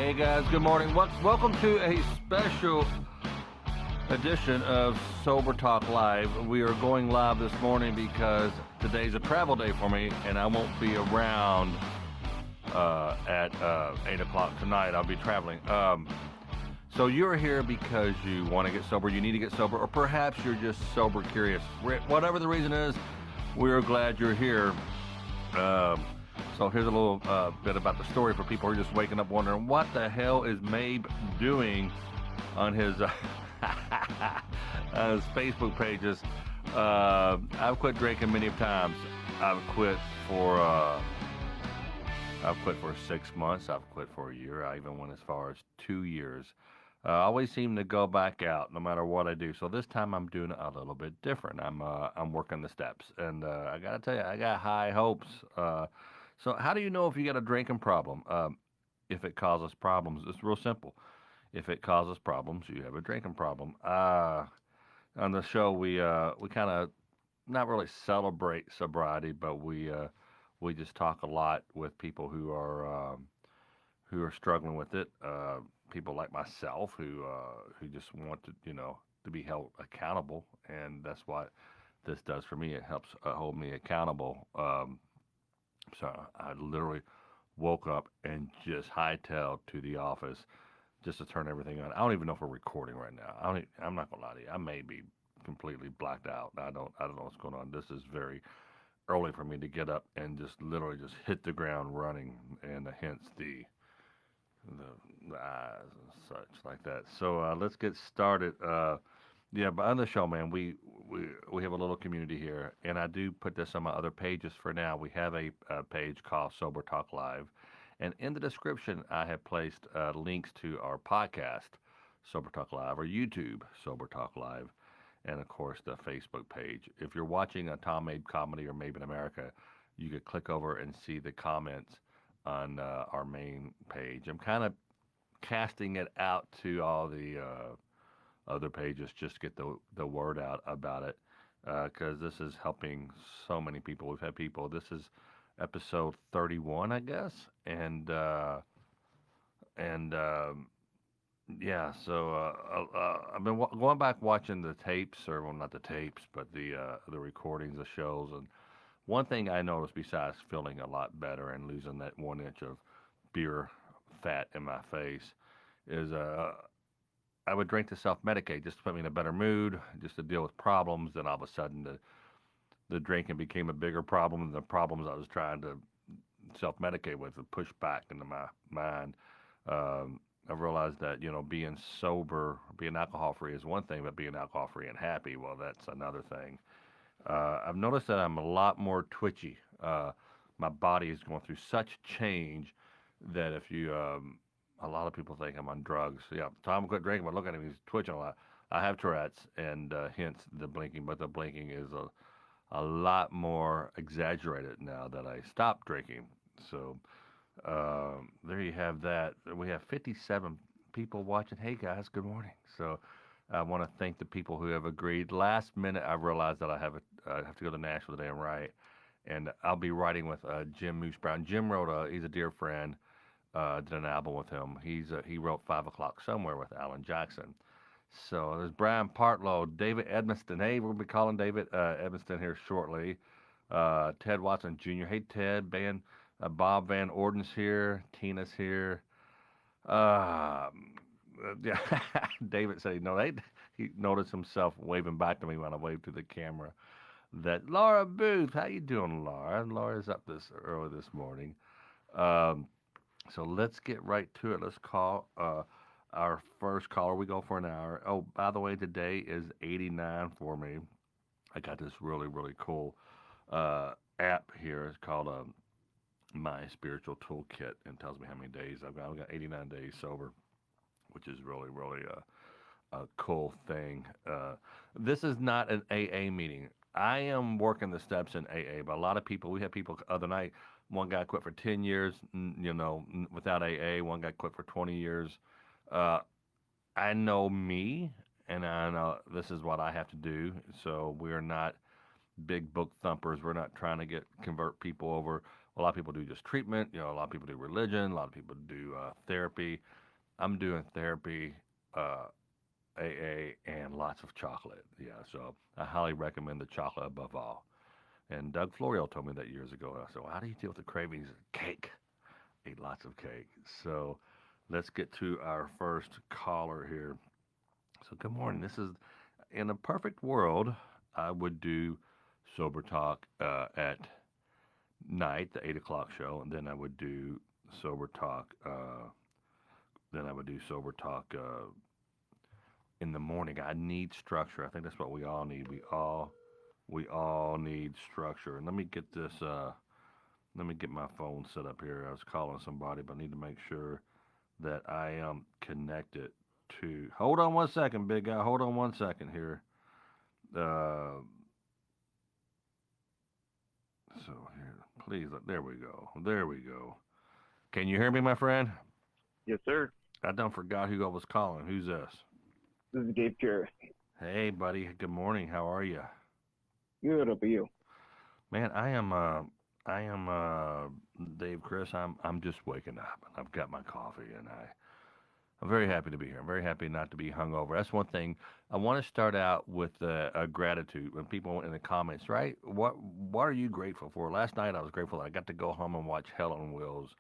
Hey guys, good morning. Welcome to a special edition of Sober Talk Live. We are going live this morning because today's a travel day for me, and I won't be around at 8 o'clock tonight. I'll be traveling. So you're here because you want to get sober, you need to get sober, or perhaps you're just sober curious. Whatever the reason is, we're glad you're here. So here's a little bit about the story for people who are just waking up wondering, what the hell is Mabe doing on his, his Facebook pages? I've quit drinking many times. I've quit for 6 months. I've quit for a year. I even went as far as 2 years. I always seem to go back out no matter what I do. So this time I'm doing it a little bit different. I'm working the steps, and I gotta tell you, I got high hopes. So how do you know if you got a drinking problem? If it causes problems, it's real simple. If it causes problems, you have a drinking problem. On the show, we kind of not really celebrate sobriety, but we just talk a lot with people who are struggling with it. People like myself who just want to to be held accountable, and that's what this does for me. It helps hold me accountable. So I literally woke up and just hightailed to the office just to turn everything on. I don't even know if we're recording right now. I'm not gonna lie to you. I may be completely blacked out. I don't know what's going on. This is very early for me to get up and just literally just hit the ground running, and hence the eyes and such like that. So let's get started. Yeah, but on the show, man, we have a little community here, and I do put this on my other pages for now. We have a page called Sober Talk Live, and in the description, I have placed links to our podcast, Sober Talk Live, or YouTube, Sober Talk Live, and of course the Facebook page. If you're watching a Tom Mabe comedy or Mabe in America, you could click over and see the comments on our main page. I'm kind of casting it out to all the other pages just to get the word out about it, because this is helping so many people. We've had people. This is episode 31, I guess, and yeah. So I've been going back watching the tapes, or well, not the tapes, but the recordings of shows. And one thing I noticed, besides feeling a lot better and losing that 1 inch of beer fat in my face, is I would drink to self-medicate just to put me in a better mood, just to deal with problems. Then all of a sudden, the drinking became a bigger problem, and the problems I was trying to self-medicate with would push back into my mind. I realized that being sober, being alcohol-free is one thing, but being alcohol-free and happy, well, that's another thing. I've noticed that I'm a lot more twitchy. My body is going through such change that if you a lot of people think I'm on drugs. Yeah, Tom quit drinking, but look at him, he's twitching a lot. I have Tourette's, and hence the blinking, but the blinking is a lot more exaggerated now that I stopped drinking. So there you have that. We have 57 people watching. Hey guys, good morning. So I want to thank the people who have agreed. Last minute, I realized that I have to go to Nashville today and write, and I'll be writing with Jim Moose Brown. Jim wrote he's a dear friend. Did an album with him. He wrote 5 O'Clock Somewhere with Alan Jackson. So there's Brian Partlow, David Edmiston. Hey, we'll be calling David Edmiston here shortly. Ted Watson Jr. Hey, Ted. Bob Van Orden's here. Tina's here. Yeah. David said, he noticed himself waving back to me when I waved to the camera. That Laura Booth. How you doing, Laura? Laura's up this early this morning. So let's get right to it. Let's call our first caller. We go for an hour. Oh, by the way, today is 89 for me. I got this really, really cool app here. It's called My Spiritual Toolkit, and tells me how many days I've got. I've got 89 days sober, which is really, really a cool thing. This is not an AA meeting. I am working the steps in AA, but a lot of people, we had people the other night, one guy quit for 10 years, without AA. One guy quit for 20 years. I know me, and I know this is what I have to do. So we're not big book thumpers. We're not trying to convert people over. A lot of people do just treatment. A lot of people do religion. A lot of people do therapy. I'm doing therapy, uh, AA, and lots of chocolate. Yeah, so I highly recommend the chocolate above all. And Doug Florio told me that years ago. And I said, well, how do you deal with the cravings? Cake. Ate lots of cake. So let's get to our first caller here. So good morning. This is in a perfect world, I would do sober talk at night, the 8 o'clock show, and then I would do sober talk. Then I would do sober talk in the morning. I need structure. I think that's what we all need. We all need structure. And let me get this. Let me get my phone set up here. I was calling somebody, but I need to make sure that I am connected to. Hold on one second, big guy. Hold on one second here. Uh, so here, please. There we go. There we go. Can you hear me, my friend? Yes, sir. I done forgot who I was calling. Who's this? This is Dave Cure. Hey, buddy. Good morning. How are you? Good, how about you? Man, I am Dave Chris. I'm just waking up and I've got my coffee and I'm very happy to be here. I'm very happy not to be hungover. That's one thing. I want to start out with a gratitude when people in the comments, right? What are you grateful for? Last night I was grateful that I got to go home and watch Hell on Wheels.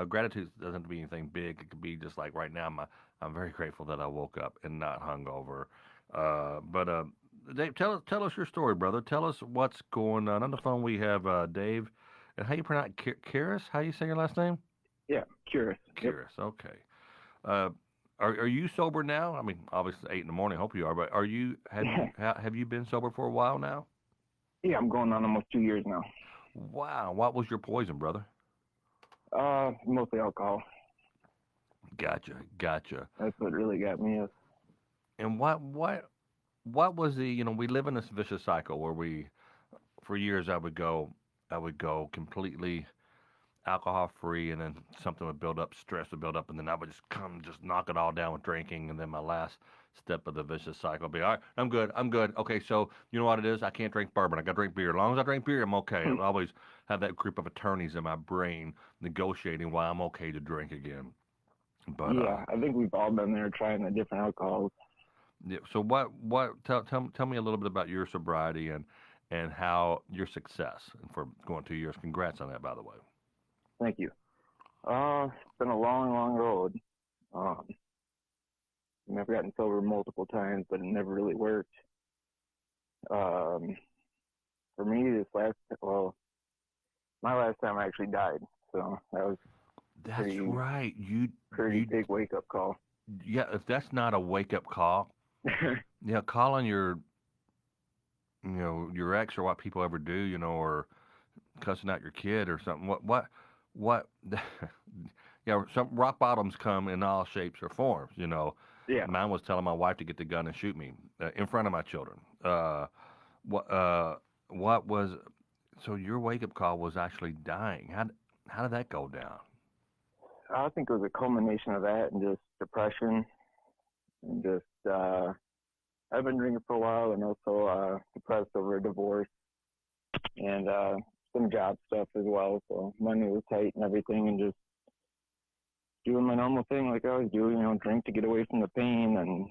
Gratitude doesn't have to be anything big. It could be just like right now. I'm very grateful that I woke up and not hungover. But Dave, tell us your story, brother. Tell us what's going on. On the phone we have Dave, and how you pronounce Kiris? How you say your last name? Yeah, Cure. Yep. Kiris. Okay. Uh, are you sober now? I mean, obviously 8 in the morning. Hope you are. But are you have you been sober for a while now? Yeah, I'm going on almost 2 years now. Wow. What was your poison, brother? Mostly alcohol. Gotcha. Gotcha. That's what really got me. And what was the we live in this vicious cycle where we for years I would go completely alcohol free, and then something would build up, stress would build up, and then I would just knock it all down with drinking, and then my last step of the vicious cycle would be, all right, I'm good. Okay, so you know what it is? I can't drink bourbon. I got to drink beer. As long as I drink beer, I'm okay. I always have that group of attorneys in my brain negotiating why I'm okay to drink again. But Yeah, I think we've all been there trying the different alcohols. yeah, so tell me a little bit about your sobriety and how your success and for going 2 years. Congrats on that, by the way. Thank you. It's been a long, long road. Um, I've gotten sober multiple times, but it never really worked. Um, for me, my last time I actually died, so that was That's pretty, right. You pretty you big wake up call. yeah, if that's not a wake up call, yeah, calling your ex or what people ever do, or cussing out your kid or something. What yeah, some rock bottoms come in all shapes or forms. Yeah. Mine was telling my wife to get the gun and shoot me in front of my children. What was so your wake up call was actually dying. How did that go down? I think it was a culmination of that and just depression and just I've been drinking for a while and also depressed over a divorce and some job stuff as well. So money was tight and everything, and just doing my normal thing like I always do, drink to get away from the pain. And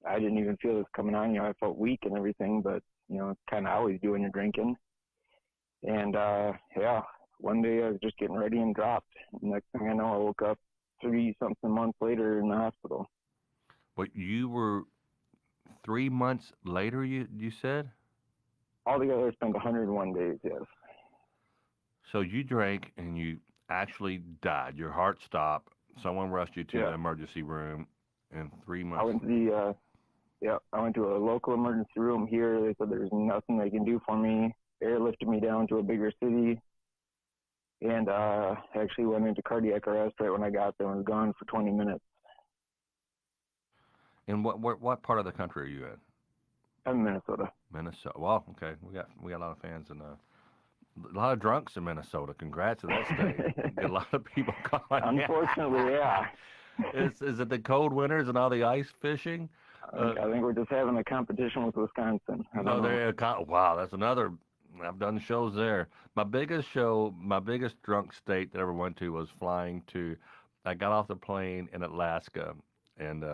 I didn't even feel this coming on. I felt weak and everything, but it's kind of always doing your drinking. And yeah, one day I was just getting ready and dropped. Next thing I know, I woke up 3 something months later in the hospital. But you were 3 months later. You said. Altogether, I spent 101 days. Yes. So you drank and you actually died. Your heart stopped. Someone rushed you to the Yeah. emergency room in three I months. went to the I went to a local emergency room here. They said there's nothing they can do for me. They airlifted me down to a bigger city, and actually went into cardiac arrest right when I got there and was gone for 20 minutes. And what part of the country are you in? I'm in Minnesota. Minnesota. Well, okay, we got a lot of fans and a lot of drunks in Minnesota. Congrats to that state. Get a lot of people calling. Unfortunately, yeah. Is it the cold winters and all the ice fishing? I think we're just having a competition with Wisconsin. I No, don't know. wow, that's another. I've done shows there. My biggest drunk state that I ever went to was flying to. I got off the plane in Alaska, and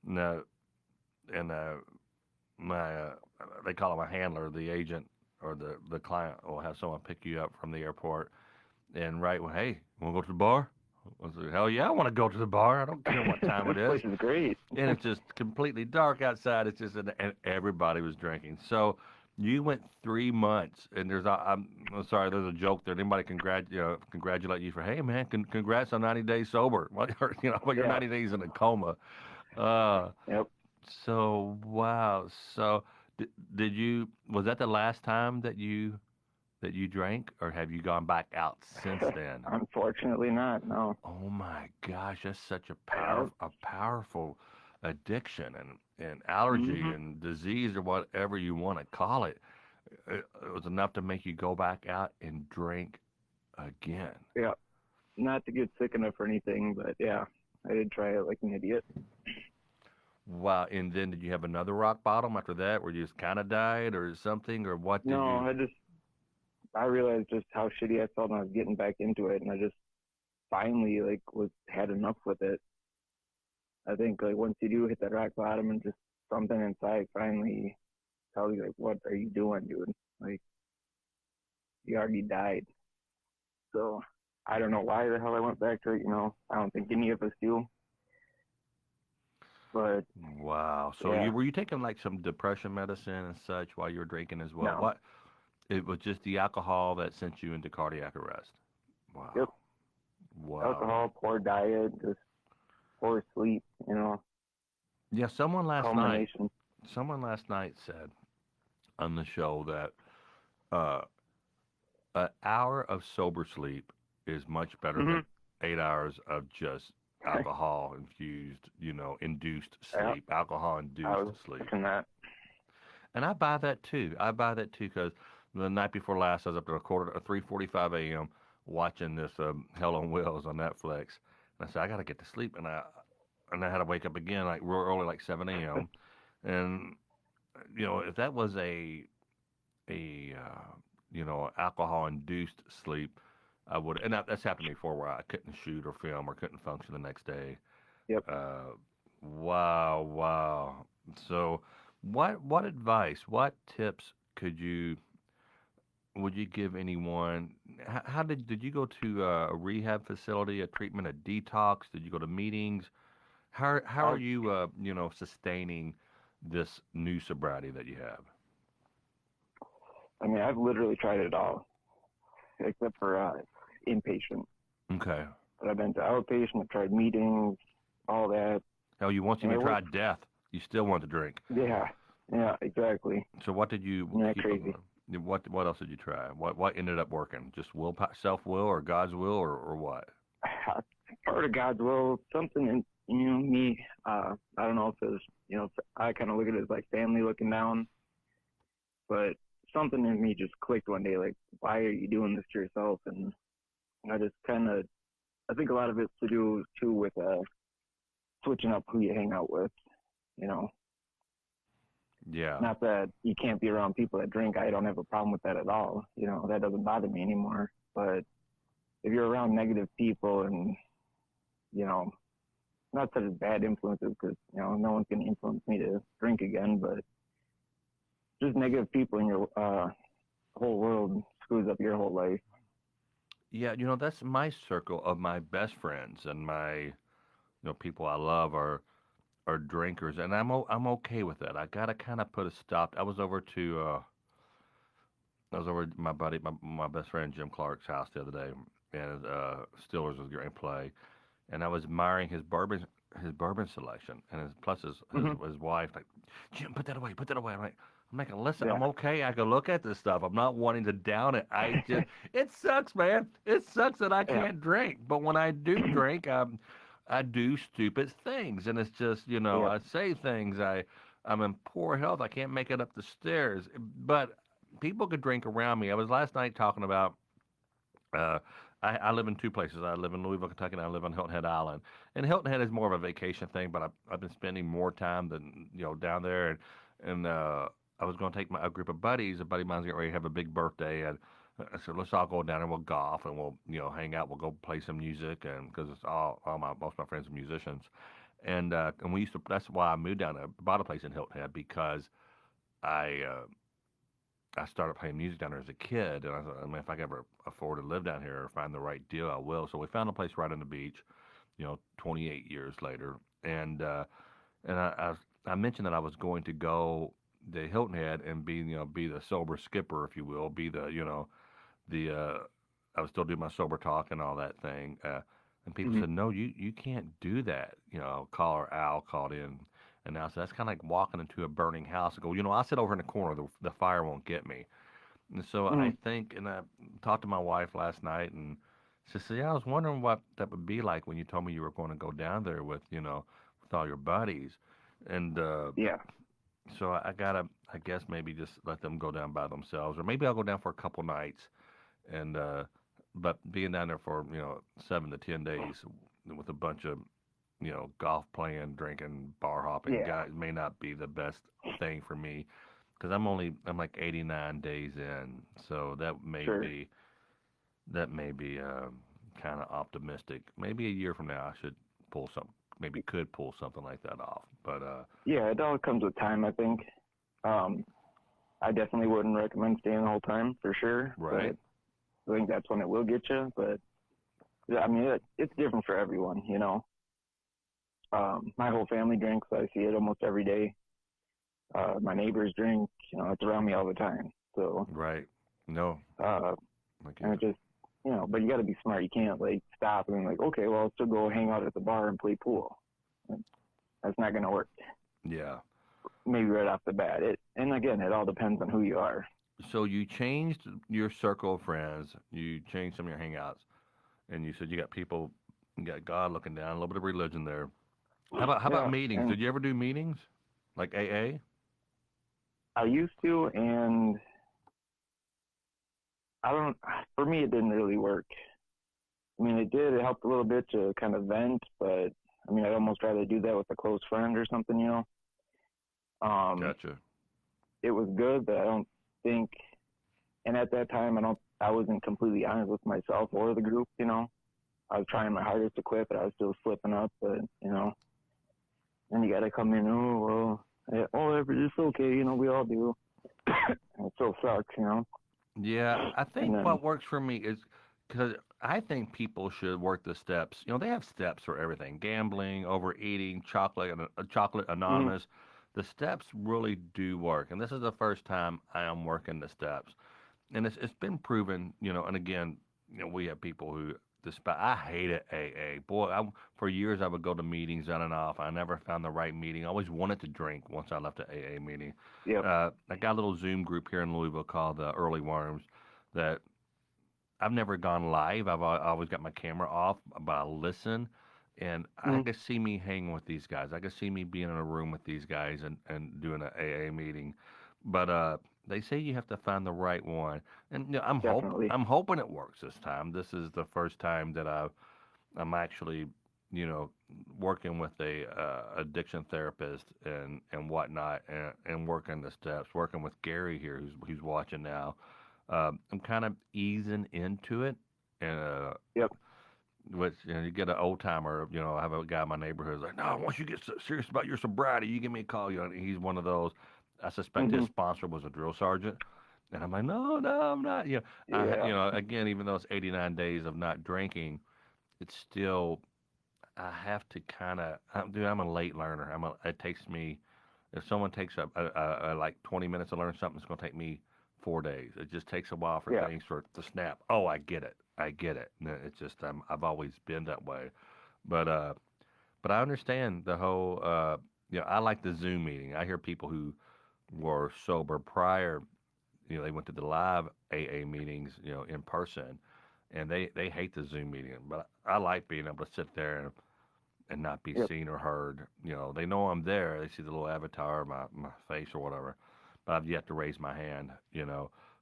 no, and my they call him a handler, the agent or the client will have someone pick you up from the airport. And right when, hey, want to go to the bar? I said, hell yeah, I want to go to the bar. I don't care what time it This is. place is great. And it's just completely dark outside. It's just, and everybody was drinking. So you went 3 months, and I'm sorry, there's a joke there. Anybody congratulate you for, hey man, congrats on 90 days sober. Well, you're Yeah. 90 days in a coma. Uh, Yep. so wow. So did you? Was that the last time that you drank, or have you gone back out since then? Unfortunately, not. No. Oh my gosh, that's such Yeah. a powerful addiction and allergy Mhm. and disease or whatever you want to call it. It was enough to make you go back out and drink again. Yeah. Not to get sick enough or anything, but yeah, I did try it like an idiot. Wow. And then did you have another rock bottom after that where you just kind of died or something, or what did No, you? I realized just how shitty I felt when I was getting back into it, and I just finally like was had enough with it. I think like once you do hit that rock bottom and just something inside finally tells you like, what are you doing, dude? Like you already died. So I don't know why the hell I went back to it. I don't think any of us do. But Wow. So yeah, you were you taking like some depression medicine and such while you were drinking as well? no, What? It was just the alcohol that sent you into cardiac arrest. yep, Wow. Wow. alcohol, poor diet, just poor sleep. Yeah, Culmination. someone last night said on the show that uh, an hour of sober sleep is much better than Mm-hmm. 8 hours of just alcohol infused, induced Yeah, sleep, alcohol I induced was sleep. watching that. And I buy that too. I buy that too because the night before last, I was up to a 3:45 a.m. watching this Hell on Wheels on Netflix, and I said I got to get to sleep, and I had to wake up again like real early, like 7 a.m. And if that was a alcohol induced sleep, I would, and that's happened before where I couldn't shoot or film or couldn't function the next day. Yep. Uh, wow, wow. So, what advice, what tips would you give anyone? How did you go to a rehab facility, a treatment, a detox? Did you go to meetings? How are I've, you sustaining this new sobriety that you have? I mean, I've literally tried it all except for inpatient. Okay. But I've been to outpatient. I've tried meetings, all that, Hell, you once and even it works. tried death. You still want to drink. Yeah, yeah, exactly. So what did you Isn't that keep on crazy? going? What else did you try? What ended up working? Just self will, or God's will, or what? Part of God's will, something in me. I don't know if it's I kind of look at it as like family looking down, but something in me just clicked one day. Like, why are you doing this to yourself? And I just kind of, I think a lot of it's to do too with switching up who you hang out with. You know, Yeah. not that you can't be around people that drink. I don't have a problem with that at all. That doesn't bother me anymore. But if you're around negative people and you know not such as bad influences because no one's going to influence me to drink again, but just negative people in your whole world screws up your whole life. Yeah, that's my circle of my best friends and my people I love are drinkers, and I'm okay with that. I gotta kind of put a stop. I was over at my buddy, my best friend Jim Clark's house the other day, and Steelers was getting to play, and I was admiring his bourbon selection, and plus Mm-hmm. his wife like, Jim, put that away. I'm like, listen, Yeah, I'm okay. I can look at this stuff. I'm not wanting to down it. It sucks, man. It sucks that I yeah, can't drink, but when I do drink, I do stupid things, and it's just yep. I say things. I'm in poor health. I can't make it up the stairs, but people could drink around me. I was last night talking about uh, I live in two places. I live in Louisville, Kentucky, and I live on Hilton Head Island. And Hilton Head is more of a vacation thing, but I've been spending more time than down there. And I was going to take a group of buddies. A buddy of mine's getting ready to have a big birthday, and I said, let's all go down and we'll golf and we'll hang out. We'll go play some music, and because it's all my most of my friends are musicians, and we used to. That's why I moved down to bought a place in Hilton Head because I I started playing music down there as a kid, and I thought, I mean, if I could ever afford to live down here or find the right deal, I will. So we found a place right on the beach, 28 years later, and I mentioned that I was going to go to Hilton Head and be the sober skipper, if you will, be the I was still doing my sober talk and all that thing. And people Hmm. said, no, you can't do that. Caller Al called in, and now so that's kind of like walking into a burning house. I go, I'll sit over in the corner. The fire won't get me. And so Hmm. I think, and I talked to my wife last night, and she said, yeah, I was wondering what that would be like when you told me you were going to go down there with all your buddies. And Yeah. so I gotta, I guess maybe just let them go down by themselves, or maybe I'll go down for a couple nights, and but being down there for 7 to 10 days with a bunch of golf playing, drinking, bar hopping Yeah. guys may not be the best thing for me because I'm like 89 days in, so Sure. that may be kind of optimistic. Maybe a year from now I should pull some, maybe could pull something like that off, but Yeah. It all comes with time, I think. Um, I definitely wouldn't recommend staying the whole time for sure, right, but I think that's when it will get you. But yeah, I mean, it's different for everyone, you know. My whole family drinks. I see it almost every day. My neighbors drink. You know, it's around me all the time. So, right, no, uh, I and get it it. just, but you got to be smart. You can't like stop and like, okay, well, I'll still go hang out at the bar and play pool. That's not going to work. Yeah. Maybe right off the bat. And again, it all depends on who you are. So you changed your circle of friends. You changed some of your hangouts, and you said you got God looking down, a little bit of religion there. How about Yeah, meetings? and Did you ever do meetings like AA? I used to, and I don't. For me, it didn't really work. I mean, it did. It helped a little bit to kind of vent, but I mean, I'd almost rather do that with a close friend or something. Um, Gotcha. it was good, but I don't think. And at that time, I wasn't completely honest with myself or the group. I was trying my hardest to quit, but I was still slipping up. But then you got to come in. Oh well, yeah, it's okay. We all do. And it still sucks. Yeah, I And think then, what works for me is because I think people should work the steps. They have steps for everything: gambling, overeating, chocolate mm, anonymous. The steps really do work, and this is the first time I am working the steps. And it's been proven, and again, we have people who despise. I hated AA. Boy, for years I would go to meetings on and off. I never found the right meeting. I always wanted to drink once I left the AA meeting. yep. I got a little Zoom group here in Louisville called the Early Worms that I've never gone live. I always got my camera off, but I listen, and I Mm, could see me hanging with these guys. I could see me being in a room with these guys and doing an AA meeting. But they say you have to find the right one, and definitely. I'm hoping it works this time. This is the first time that I'm actually you know working with a addiction therapist and whatnot, and working the steps, working with Gary here who's watching now. I'm kind of easing into it, and Yep. which you get an old timer. I have a guy in my neighborhood who's like, no, once you get serious about your sobriety, you give me a call. He's one of those. I suspect his Hmm. sponsor was a drill sergeant, and I'm like, no, no, I'm not. Yeah. Again, even though it's 89 days of not drinking, it's still I have to kind of, dude. I'm a late learner. It takes me if someone takes like 20 minutes to learn something, it's going to take me 4 days. It just takes a while for Yeah. things to snap. Oh, I get it. I get it. And it's just I've always been that way. But I understand the whole. I like the Zoom meeting. I hear people who were sober prior. They went to the live AA meetings. In person, and they hate the Zoom meeting. But I like being able to sit there and not be Yep. seen or heard. They know I'm there. They see the little avatar, my face or whatever, but I've yet to raise my hand.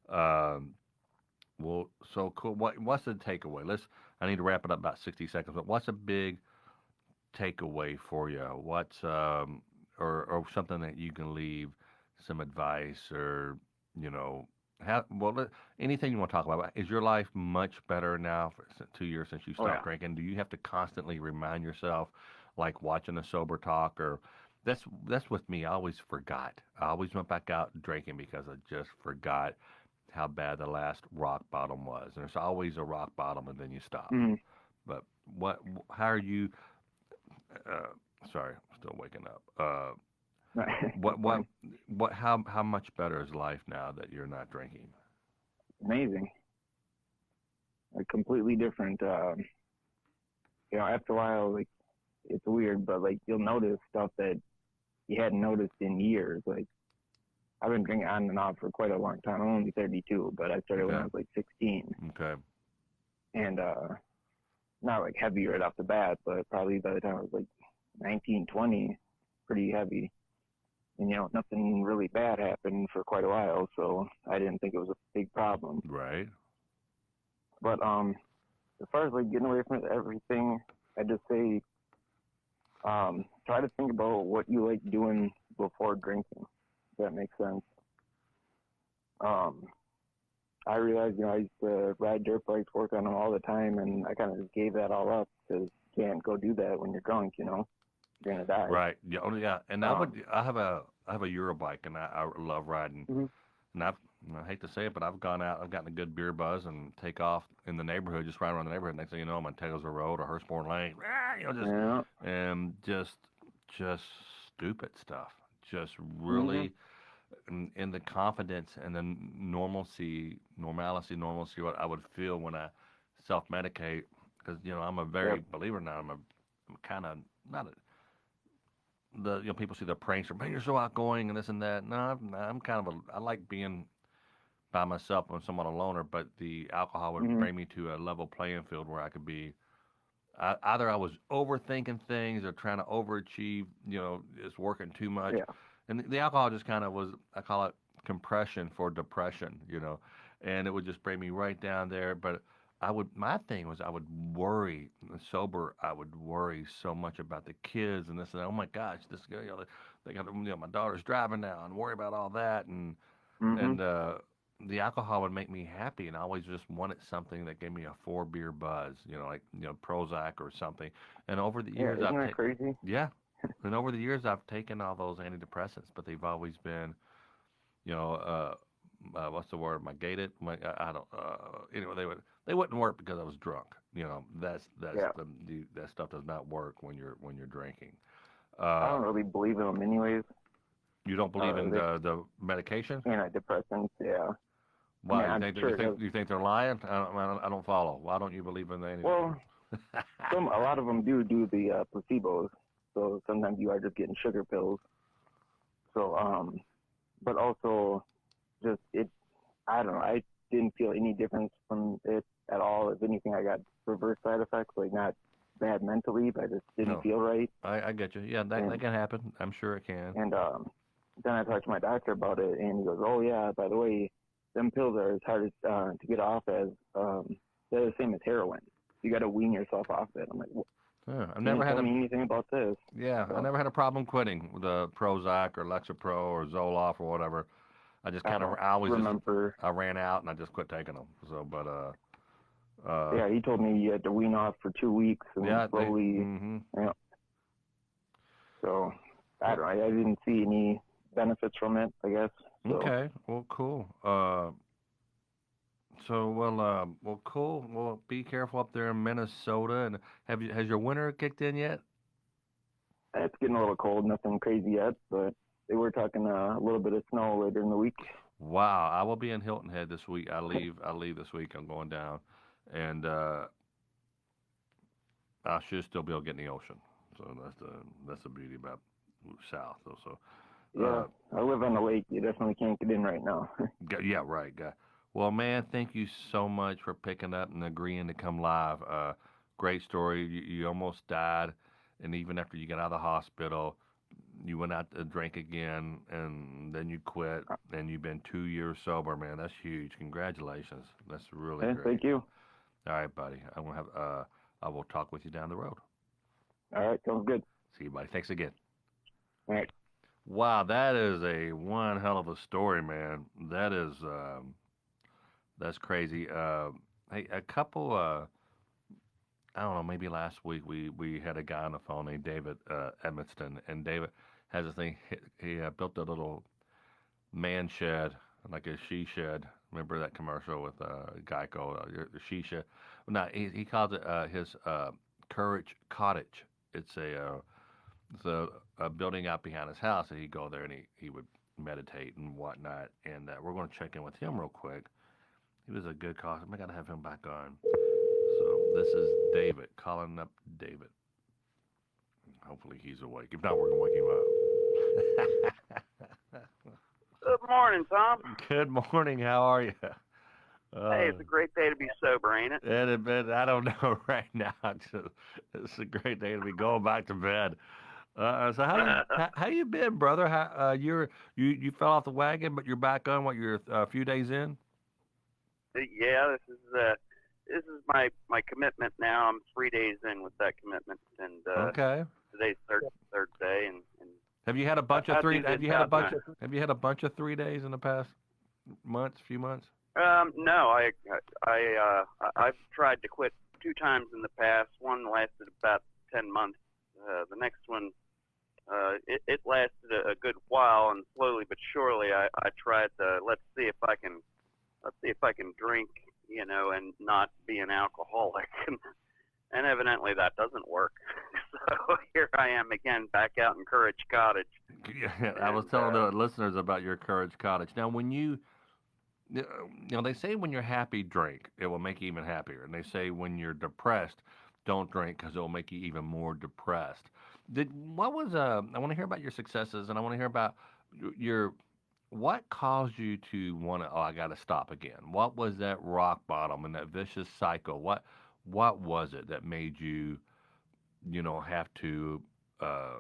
Um, well, so cool. What's the takeaway? I need to wrap it up about 60 seconds. But what's a big takeaway for you? What's or something that you can leave some advice or, you know, anything you want to talk about. Is your life much better now for 2 years since you Oh stopped yeah. drinking? Do you have to constantly remind yourself, like watching a sober talk, or that's with me. I always forgot. I always went back out drinking because I just forgot how bad the last rock bottom was. There's always a rock bottom, and then you stop. Mm. But what? How are you? Uh, sorry, I'm still waking up. That's What what fine. how much better is life now that you're not drinking? Amazing. Like completely different. After a while, like it's weird, but like you'll notice stuff that you hadn't noticed in years. Like I've been drinking on and off for quite a long time. I'm only 32, but I started when I Okay. was like 16, Okay. and not like heavy right off the bat, but probably by the time I was like 19, 20, pretty heavy. And nothing really bad happened for quite a while, so I didn't think it was a big problem. Right. But as far as like getting away from everything, I just say try to think about what you like doing before drinking. If that makes sense. Um, I realized, I used to ride dirt bikes, work on them all the time, and I kind of just gave that all up because you can't go do that when you're drunk. You're gonna die. Right. Yeah. Oh, yeah. And Um, I have a Euro bike, and I love riding. mhm. And I hate to say it, but I've gone out, I've gotten a good beer buzz, and take off in the neighborhood, just ride around the neighborhood. Next thing you know, I'm on Taylorville Road or Hurstbourne Lane. Just Yeah. and just stupid stuff. Just Mhm. really in the confidence and the normalcy, what I would feel when I self medicate. Because I'm a very Yep. believer now. I'm kind of not people see the prankster, man, you're so outgoing and this and that. No, I'm kind of I like being by myself when somewhat a loner, but the alcohol would Mhm. bring me to a level playing field where I could be. Either I was overthinking things or trying to overachieve, it's working too much, Yeah. and the alcohol just kind of was. I call it compression for depression, and it would just bring me right down there. But my thing was I would worry sober. I would worry so much about the kids and this and that. Oh my gosh, this girl, they got my daughter's driving now, and worry about all that Mhm. and the alcohol would make me happy, and I always just wanted something that gave me a four beer buzz, like Prozac or something. And over the Yeah. years, Isn't that crazy? yeah, and over the years I've taken all those antidepressants, but they've always been, you know, what's the word? My gated, I don't. Anyway, they wouldn't work because I was drunk. That's Yeah. that stuff does not work when you're drinking. I Uh, don't really believe in them anyways. you don't believe in They the medication? antidepressants. Yeah. I Why mean, I'm you sure it think does. they're lying? I don't follow. Why don't you believe in the Well, antidepressants? a lot of them do the placebos. So sometimes you are just getting sugar pills. So but also just it. I don't know. I didn't feel any difference from it at all. If anything, I got reverse side effects, like not bad mentally, but I just didn't No, feel right. I get you. Yeah, that And can happen. I'm sure it can. and then I talked to my doctor about it, and he goes, "Oh yeah, by the way, them pills are as hard to get off as they're the same as heroin. You got to wean yourself off it." I'm like, Yeah, "You didn't tell me anything about this." I So never had a problem quitting with the Prozac or Lexapro or Zoloft or whatever. I just I kind of don't I always just remember. I ran out and I just quit taking them. So, but uh, Yeah, he told me you had to wean off for 2 weeks and yeah, they. slowly. Mm-hmm. You know, so I Well, don't. I didn't see any benefits from it. I guess. So okay. Well, cool. Well, cool. Well, be careful up there in Minnesota. And has your winter kicked in yet? it's getting a little cold. Nothing crazy yet, but they were talking a little bit of snow later in the week. Wow, I will be in Hilton Head this week. I leave this week. I'm going down, and I should still be able to get in the ocean. So that's the beauty about south. Yeah, Uh, I live on the lake. You definitely can't get in right now. yeah, right, guy. Well, man, thank you so much for picking up and agreeing to come live. Great story. You almost died, and even after you got out of the hospital, you went out to drink again, and then you quit, and you've been 2 years sober, man. That's huge. Congratulations. That's really Hey, great. thank you. All right, buddy. I will talk with you down the road. All right, sounds good. See you, buddy. Thanks again. All right. Wow, that is a one hell of a story, man. That's crazy. Hey, a couple. I don't know. Maybe last week we had a guy on the phone named David Edmiston, and David has a thing. He built a little man shed, like a she shed. Remember that commercial with Geico, the she shed? Well, no, he calls it his Courage Cottage. It's a building out behind his house, and he'd go there and he would meditate and whatnot. And we're going to check in with him real quick. He was a good cause. I got to have him back on. So this is David calling up David. Hopefully he's awake. If not, we're going to wake him up. Good morning, Tom. Good morning. How are you? Hey, it's a great day to be sober, ain't it? I don't know right now. It's a great day to be going back to bed. So how you been, brother? How you fell off the wagon, but you're back on. What, you're a few days in? Yeah, this is my commitment now. I'm 3 days in with that commitment, and Okay. today's third day, and Have you had a bunch of I three? do this out now. Have you had a bunch of 3 days in the past months, few months? No, I've tried to quit 2 times in the past. One lasted about 10 months. The next one, it lasted a good while, and slowly but surely, I tried to let's see if I can drink, and not be an alcoholic. And evidently that doesn't work. So here I am again, back out in Courage Cottage. I was And telling the listeners about your Courage Cottage. Now, when they say when you're happy, drink. It will make you even happier. And they say when you're depressed, don't drink because it will make you even more depressed. I want to hear about your successes, and I want to hear about your what caused you to want to. Oh, I got to stop again. What was that rock bottom and that vicious cycle? What was it that made you, have to? Uh,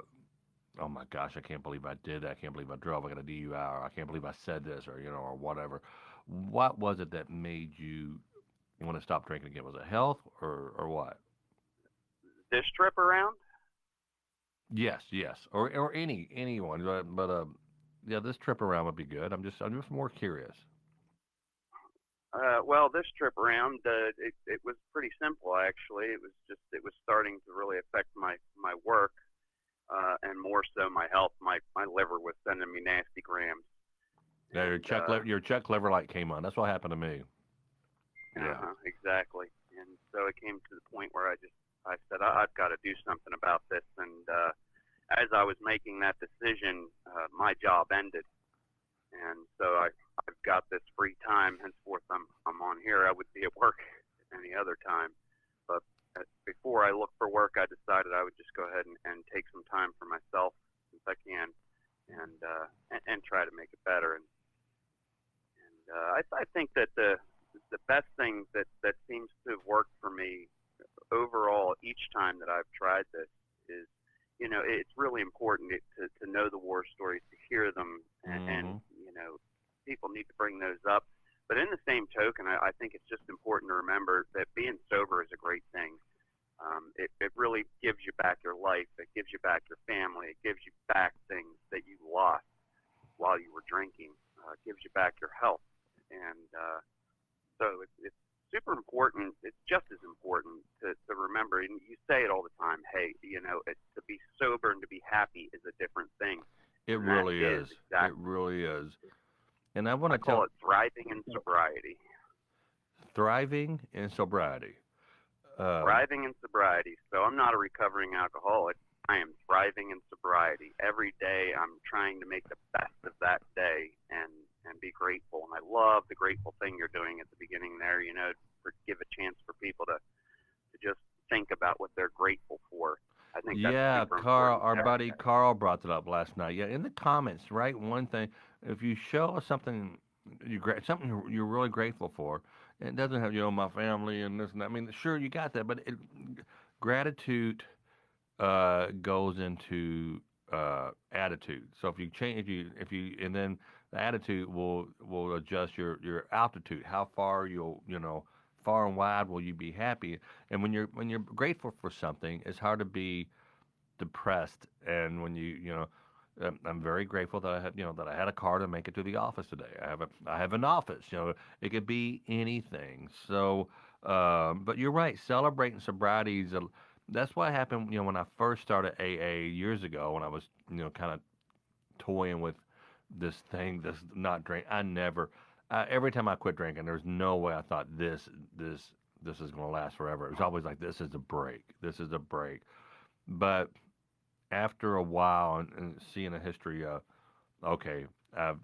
oh my gosh, I can't believe I did that. I can't believe I drove. I got a DUI, or I can't believe I said this, or or whatever. What was it that made you want to stop drinking again? Was it health or what? this trip around, Yes, yes, or anyone, but yeah, this trip around would be good. I'm just more curious. well, this trip around, it was pretty simple actually. It was starting to really affect my work, and more so my health. My liver was sending me nasty grams, Yeah, and your check liver light came on. That's what happened to me. Yeah. exactly. And so it came to the point where I said I've got to do something about this. And as I was making that decision, my job ended, and so I've got this free time. Henceforth, I'm on here. I would be at work any other time, but before I looked for work, I decided I would just go ahead and take some time for myself since I can, and try to make it better. I think that the best thing that seems to have worked for me overall each time that I've tried this is, it's really important to know the war stories, to hear them, and Hmm. people need to bring those up. But in the same token, I think it's just important to remember that being sober is a great thing. It really gives you back your life. It gives you back your family. It gives you back things that you lost while you were drinking. It gives you back your health, and so it's super important. It's just as important to remember, and you say it all the time. Hey, to be sober and to be happy is a different thing, It and that really is is. It exactly. really is. And I want I to call tell it thriving in sobriety. thriving in sobriety. Um, Thriving in sobriety. So I'm not a recovering alcoholic. I am thriving in sobriety. Every day I'm trying to make the best of that day and be grateful. And I love the grateful thing you're doing at the beginning there, give a chance for people to just think about what they're grateful for. I think that's Yeah, super Carl, important our every buddy day. Carl brought it up last night. Yeah, in the comments, right? One thing, if you show us something something you're really grateful for, and it doesn't have my family and this and that. I mean, sure you got that, but gratitude goes into attitude. So if you change, and then the attitude will adjust your altitude. How far far and wide will you be happy? And when you're grateful for something, it's hard to be depressed. And when I'm very grateful that I had, that I had a car to make it to the office today. I have an office. It could be anything. So, but you're right. Celebrating sobriety is that's what happened. When I first started AA years ago, when I was, kind of toying with this thing, this not drink. I never. Every time I quit drinking, there's no way I thought this is going to last forever. It was always like, this is a break. This is a break. But after a while, and seeing a history of, okay, I've,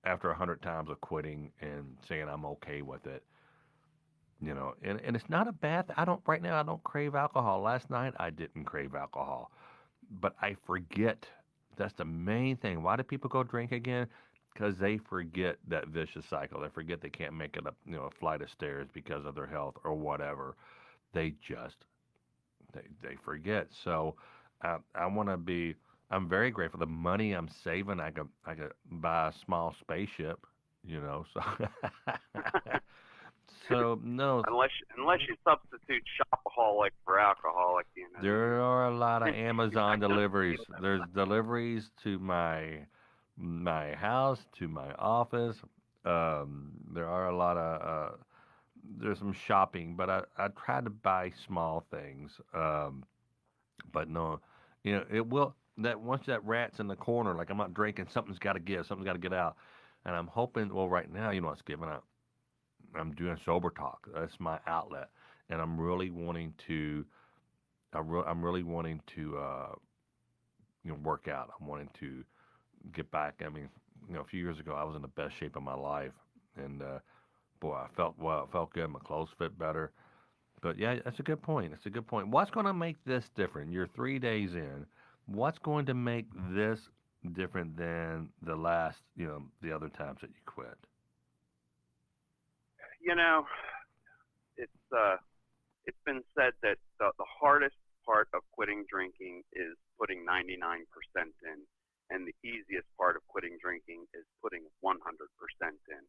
after 100 times of quitting and saying I'm okay with it, and it's not a bad. I don't right now. I don't crave alcohol. Last night I didn't crave alcohol, but I forget. That's the main thing. Why do people go drink again? Because they forget that vicious cycle. They forget they can't make it up, a flight of stairs because of their health or whatever. They just they forget. So I want to be. I'm very grateful. The money I'm saving, I could buy a small spaceship. So so no, unless you substitute shopaholic for alcoholic, there are a lot of you're Amazon not going to deliveries. feel that There's much. deliveries to my house, to my office. There are a lot of there's some shopping, but I try to buy small things. But no, it will that once that rat's in the corner, like I'm not drinking, something's got to give, something's got to get out, and I'm hoping. Well, right now, what's giving out. I'm doing sober talk. That's my outlet, and I'm really wanting to. I'm really wanting to, work out. I'm wanting to get back. I mean, a few years ago, I was in the best shape of my life, and boy, I felt well. I felt good. My clothes fit better. But yeah, that's a good point. That's a good point. What's going to make this different? You're 3 days in. What's going to make this different than the last, the other times that you quit? You know, it's it's been said that the hardest part of quitting drinking is putting 99% in, and the easiest part of quitting drinking is putting 100% in.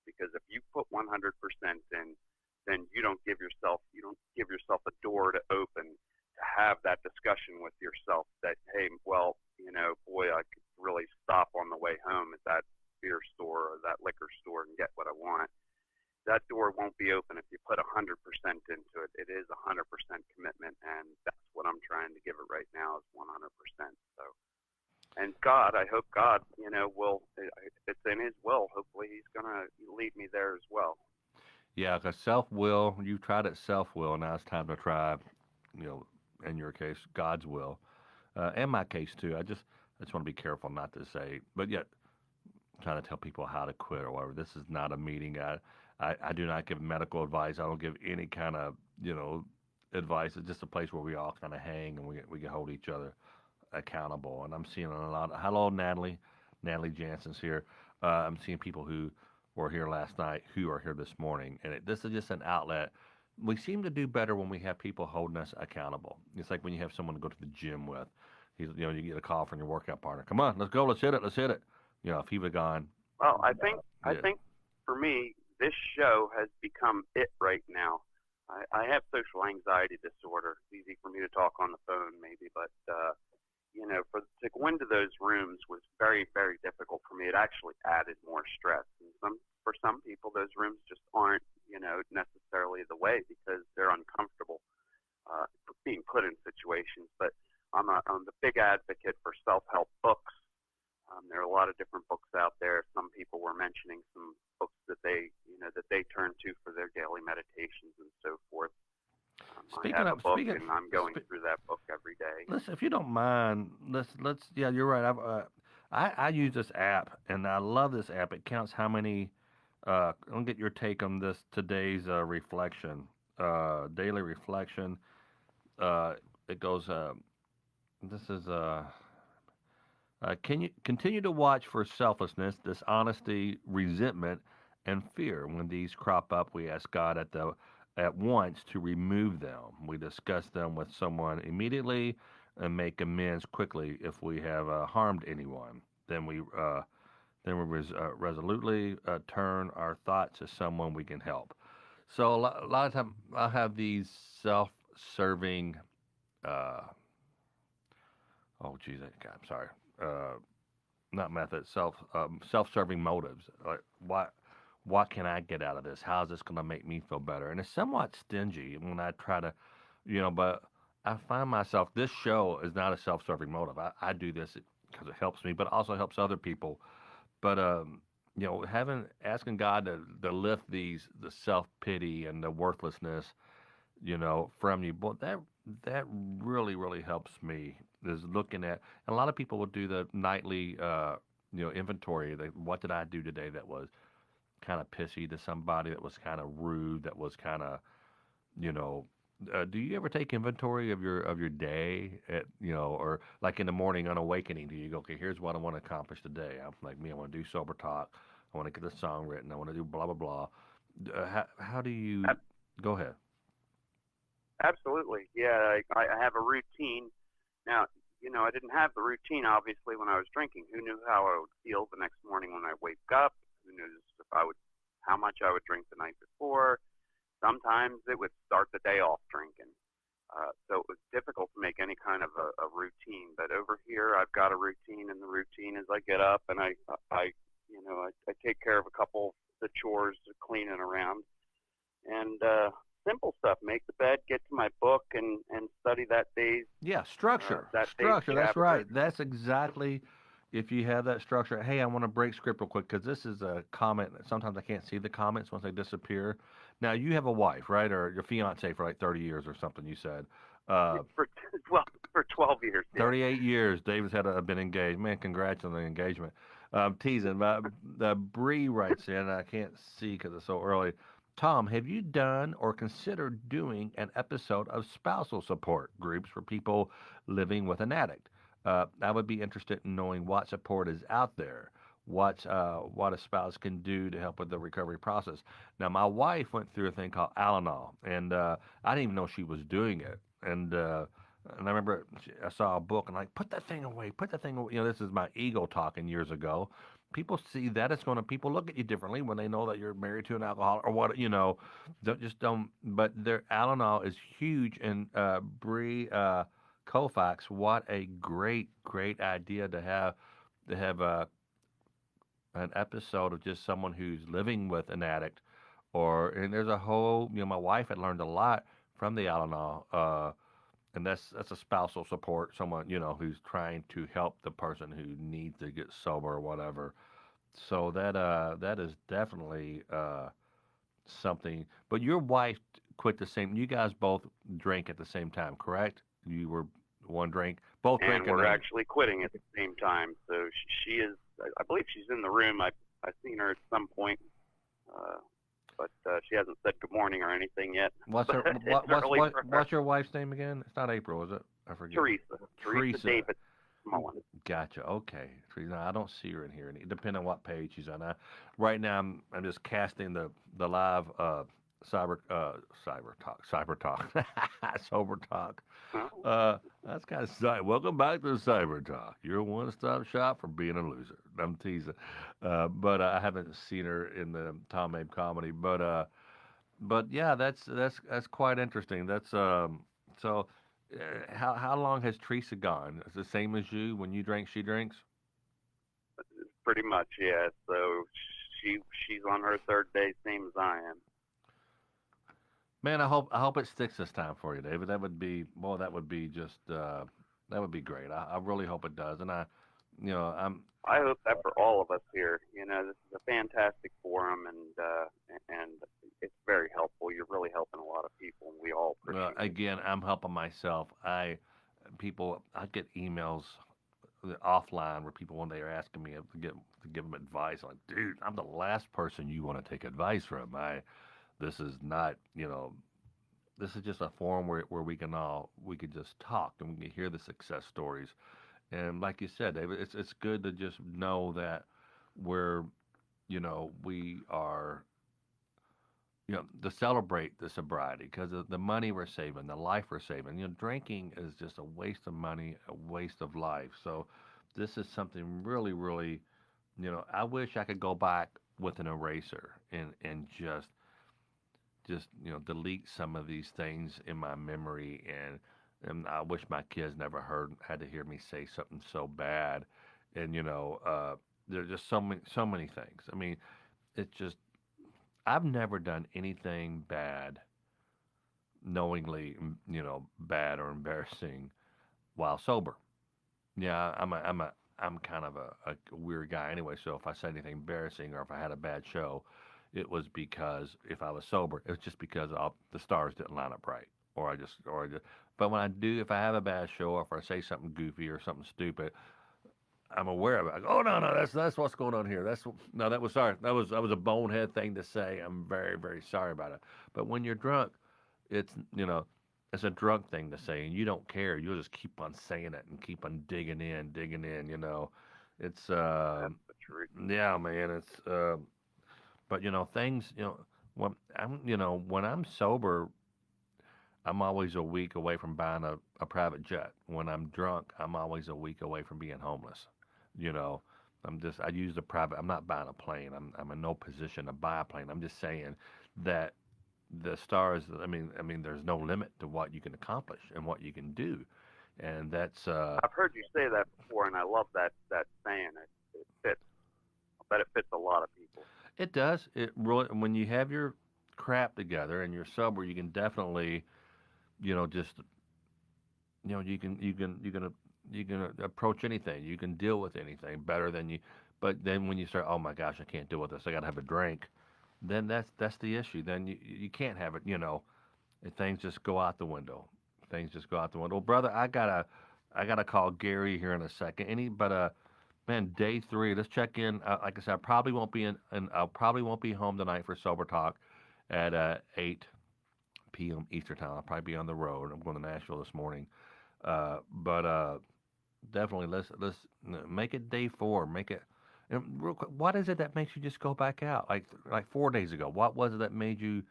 Because if you put 100% in, then you don't give yourself a door to open to have that discussion with yourself that, hey, well, boy, I could really stop on the way home at that beer store or that liquor store and get what I want. That door won't be open if you put 100% into it. It is 100% commitment, and that's what I'm trying to give it right now is 100%. So, and God, I hope God, will, if it's in His will, hopefully He's gonna lead me there as well. Yeah, because self will, you've tried it self will. Now it's time to try, you know, in your case, God's will. In my case, too. I just want to be careful not to say, but yet trying to tell people how to quit or whatever. This is not a meeting. I do not give medical advice. I don't give any kind of, advice. It's just a place where we all kind of hang and we can hold each other accountable. And I'm seeing a lot. Hello, Natalie. Natalie Jansen's here. I'm seeing people who were here last night who are here this morning, and this is just an outlet. We seem to do better when we have people holding us accountable. It's like when you have someone to go to the gym with. You get a call from your workout partner. Come on, let's go. Let's hit it. Let's hit it. If he would have gone, Well, I yeah, think for me, this show has become it right now. I have social anxiety disorder. It's easy for me to talk on the phone, maybe, but for to go into those rooms was very, very difficult for me. It actually added more stress. And for some people, those rooms just aren't, necessarily the way because they're uncomfortable being put in situations. But I'm the big advocate for self-help books. There are a lot of different books out there. Some people were mentioning some books that they turn to for their daily meditations and so forth. I speaking have a of book, speaking, and I'm going spe- through that book every day. listen, if you don't mind, let's. Yeah, you're right. I use this app, and I love this app. It counts how many. I'll get your take on this today's reflection, daily reflection. Uh, it goes. This is. Can you continue to watch for selflessness, dishonesty, resentment, and fear? When these crop up, we ask God at once to remove them. We discuss them with someone immediately and make amends quickly if we have harmed anyone. Then we resolutely turn our thoughts to someone we can help. So a lot of time I have these self-serving. Uh, oh, geez, God, I'm sorry. uh, not methods, self-serving motives. Like, what can I get out of this? How is this going to make me feel better? And it's somewhat stingy when I try to, but I find myself, this show is not a self-serving motive. I do this because it helps me, but it also helps other people. But asking God to lift the self-pity and the worthlessness, from you, boy, that really really helps me. Is looking at, and a lot of people will do the nightly, inventory. What did I do today that was kind of pissy to somebody, that was kind of rude, that was kind of, you know, do you ever take inventory of your day at, or like in the morning on awakening? Do you go, okay, here's what I want to accomplish today? I'm like me, I want to do sober talk, I want to get a song written, I want to do blah blah blah. How do you Ab- go ahead? Absolutely. Yeah, I have a routine. Now, I didn't have the routine obviously when I was drinking. Who knew how I would feel the next morning when I wake up? Who knows if I would, how much I would drink the night before? Sometimes it would start the day off drinking. So it was difficult to make any kind of a routine. But over here, I've got a routine, and the routine is I get up and I take care of a couple of the chores, cleaning around, and simple stuff. Make the bed, get to my book, and study Yeah, structure. that day's Structure, that's chapter. right. That's exactly, if you have that structure. Hey, I want to break script real quick because this is a comment. Sometimes I can't see the comments once they disappear. Now, you have a wife, right? Or your fiance for like 30 years or something, you said. Uh, For well, for 12 years, yeah. 38 years, David's been engaged. Man, congrats on the engagement. Teasing. Bree writes in, I can't see because it's so early. Tom, have you done or considered doing an episode of spousal support groups for people living with an addict? I would be interested in knowing what support is out there, what a spouse can do to help with the recovery process. Now, my wife went through a thing called Al-Anon, and I didn't even know she was doing it. And I remember I saw a book and like, put that thing away, put that thing away. This is my ego talking years ago. People see that it's going to, people look at you differently when they know that you're married to an alcoholic or what, don't, but their Al-Anon is huge. And Bree Koufax, what a great, great idea to have an episode of just someone who's living with an addict. And there's a whole, my wife had learned a lot from the Al-Anon. And that's a spousal support, someone who's trying to help the person who needs to get sober or whatever. So that is definitely something. But your wife quit the same. You guys both drank at the same time, correct? You were one drink, both And drinking. we're actually quitting at the same time. So she is, I believe she's in the room. I've seen her at some point, uh, but she hasn't said good morning or anything yet. What's her But it's early for her. what's your wife's name again? It's not April, is it? I forget. Teresa David Mullen. Gotcha. Okay. Teresa, I don't see her in here. Depending on what page she's on. Right now, I'm just casting the live cyber talk, sober talk. Oh, That's kind of exciting. Welcome back to Cyber Talk, your one-stop shop for being a loser. I'm teasing, but I haven't seen her in the Tom Mabe comedy. But yeah, that's quite interesting. That's so. How long has Teresa gone? Is it the same as you? When you drink, she drinks. pretty much, yeah. So she's on her third day, same as I am. Man, I hope it sticks this time for you, David. That would be, boy, that would be just that would be great. I really hope it does. And I'm I hope that for all of us here. This is a fantastic forum, and it's very helpful. You're really helping a lot of people, and we all appreciate it. again, I'm helping myself. I get emails offline where people, when they are asking me to give them advice, I'm like, dude, I'm the last person you want to take advice from. This is not, this is just a forum where we can just talk and we can hear the success stories. And like you said, David, it's good to just know that we're, we are, to celebrate the sobriety because of the money we're saving, the life we're saving. Drinking is just a waste of money, a waste of life. So this is something really, really, I wish I could go back with an eraser and just delete some of these things in my memory, and I wish my kids never had to hear me say something so bad, and there's just so many things. I mean, it's just I've never done anything bad, knowingly, bad or embarrassing while sober. Yeah, I'm kind of a weird guy anyway. So if I said anything embarrassing or if I had a bad show, it was because if I was sober, it was just because the stars didn't line up right, or I just. But when I do, if I have a bad show, or if I say something goofy or something stupid, I'm aware of it. I go, oh no, that's what's going on here. No, that was sorry. That was a bonehead thing to say. I'm very very sorry about it. But when you're drunk, it's it's a drunk thing to say, and you don't care. You'll just keep on saying it and keep on digging in. It's That's the truth. yeah, man. It's but things when I'm sober, I'm always a week away from buying a private jet. When I'm drunk, I'm always a week away from being homeless. You know, I use the private. I'm not buying a plane. I'm in no position to buy a plane. I'm just saying that the stars. I mean, there's no limit to what you can accomplish and what you can do, and that's I've heard you say that before, and I love that saying. It fits. I bet it fits a lot of people. it does. It really when you have your crap together and you're sober, you can definitely just you can approach anything. You can deal with anything better than you. But then when you start, oh my gosh, I can't deal with this. I got to have a drink. Then that's the issue. Then you can't have it. And things just go out the window. Things just go out the window. Well, brother, I gotta call Gary here in a second. Man, day three. Let's check in. Like I said, I probably won't be and I probably won't be home tonight for sober talk at 8 p.m. Eastern time. I'll probably be on the road. I'm going to Nashville this morning. But definitely let's make it day four. Make it. And real quick, what is it that makes you just go back out? Like 4 days ago, what was it that made you?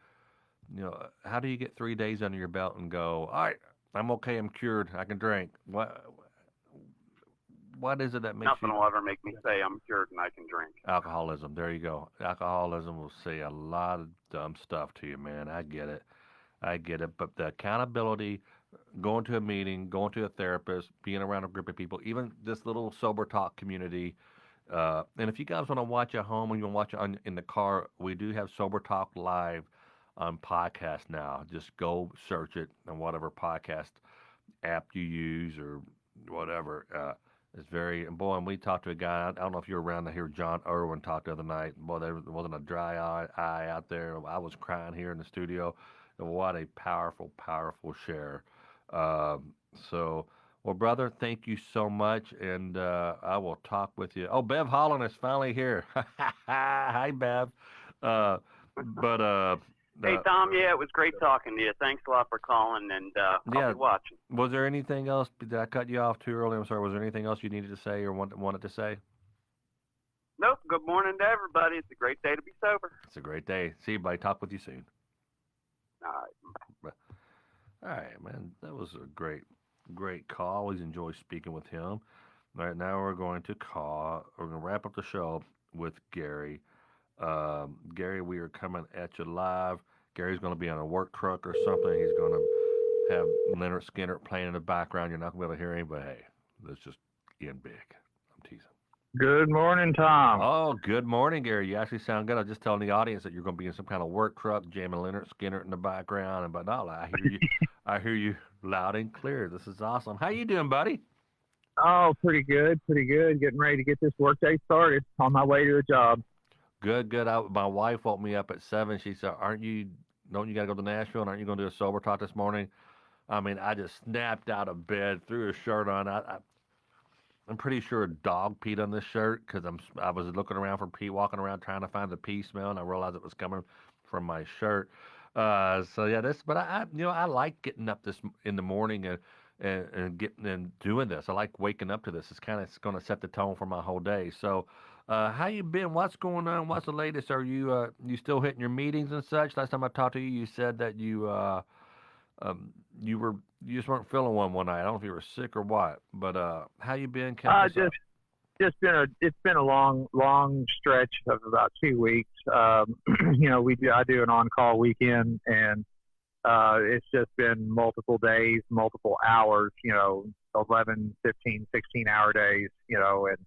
How do you get 3 days under your belt and go? All right, I'm okay. I'm cured. I can drink. What is it that makes Nothing you? will ever make me say I'm cured and I can drink. Alcoholism. There you go. Alcoholism will say a lot of dumb stuff to you, man. I get it. I get it. But the accountability, going to a meeting, going to a therapist, being around a group of people, even this little sober talk community. And if you guys want to watch at home and you want to watch it in the car, we do have Sober Talk Live on podcast now. Just go search it on whatever podcast app you use or whatever. It's very, and boy, and we talked to a guy, I don't know if you were around to hear John Irwin talk the other night. Boy, there wasn't a dry eye out there. I was crying here in the studio. What a powerful, powerful share. Um, so, well, brother, thank you so much, and I will talk with you. Oh, Bev Holland is finally here. Hi, Bev. Uh, but Hey, uh, Tom, yeah, it was great talking to you. Thanks a lot for calling, and I'll yeah. be watching. Was there anything else? Did I cut you off too early? I'm sorry. Was there anything else you needed to say or wanted to say? Nope, good morning to everybody. It's a great day to be sober. It's a great day. See you, buddy. Talk with you soon. All right. All right, man. That was a great call. Always enjoy speaking with him. All right, now we're going to wrap up the show with Gary. Gary, we are coming at you live. Gary's going to be on a work truck or something. He's going to have Leonard Skinner playing in the background. You're not going to be able to hear him, but hey, let's just end big. I'm teasing. Good morning, Tom. Oh, good morning, Gary. You actually sound good. I was just telling the audience that you're going to be in some kind of work truck, jamming Leonard Skinner in the background, but no, I hear you. I hear you loud and clear. This is awesome. How you doing, buddy? Oh, pretty good, pretty good. Getting ready to get this workday started. On my way to a job. Good, good. My wife woke me up at 7. She said, don't you got to go to Nashville? And aren't you going to do a sober talk this morning? I mean, I just snapped out of bed, threw a shirt on. I'm pretty sure a dog peed on this shirt because I was looking around for pee, walking around trying to find the pee smell, and I realized it was coming from my shirt. So yeah, but I like getting up this in the morning and getting and doing this. I like waking up to this. It's going to set the tone for my whole day. So, how you been? What's going on? What's the latest? Are you still hitting your meetings and such? Last time I talked to you, you said that you just weren't feeling one night. I don't know if you were sick or what, but how you been? It's been a long stretch of about 2 weeks. I do an on-call weekend, and it's just been multiple days, multiple hours. 11, 15, 16-hour days. And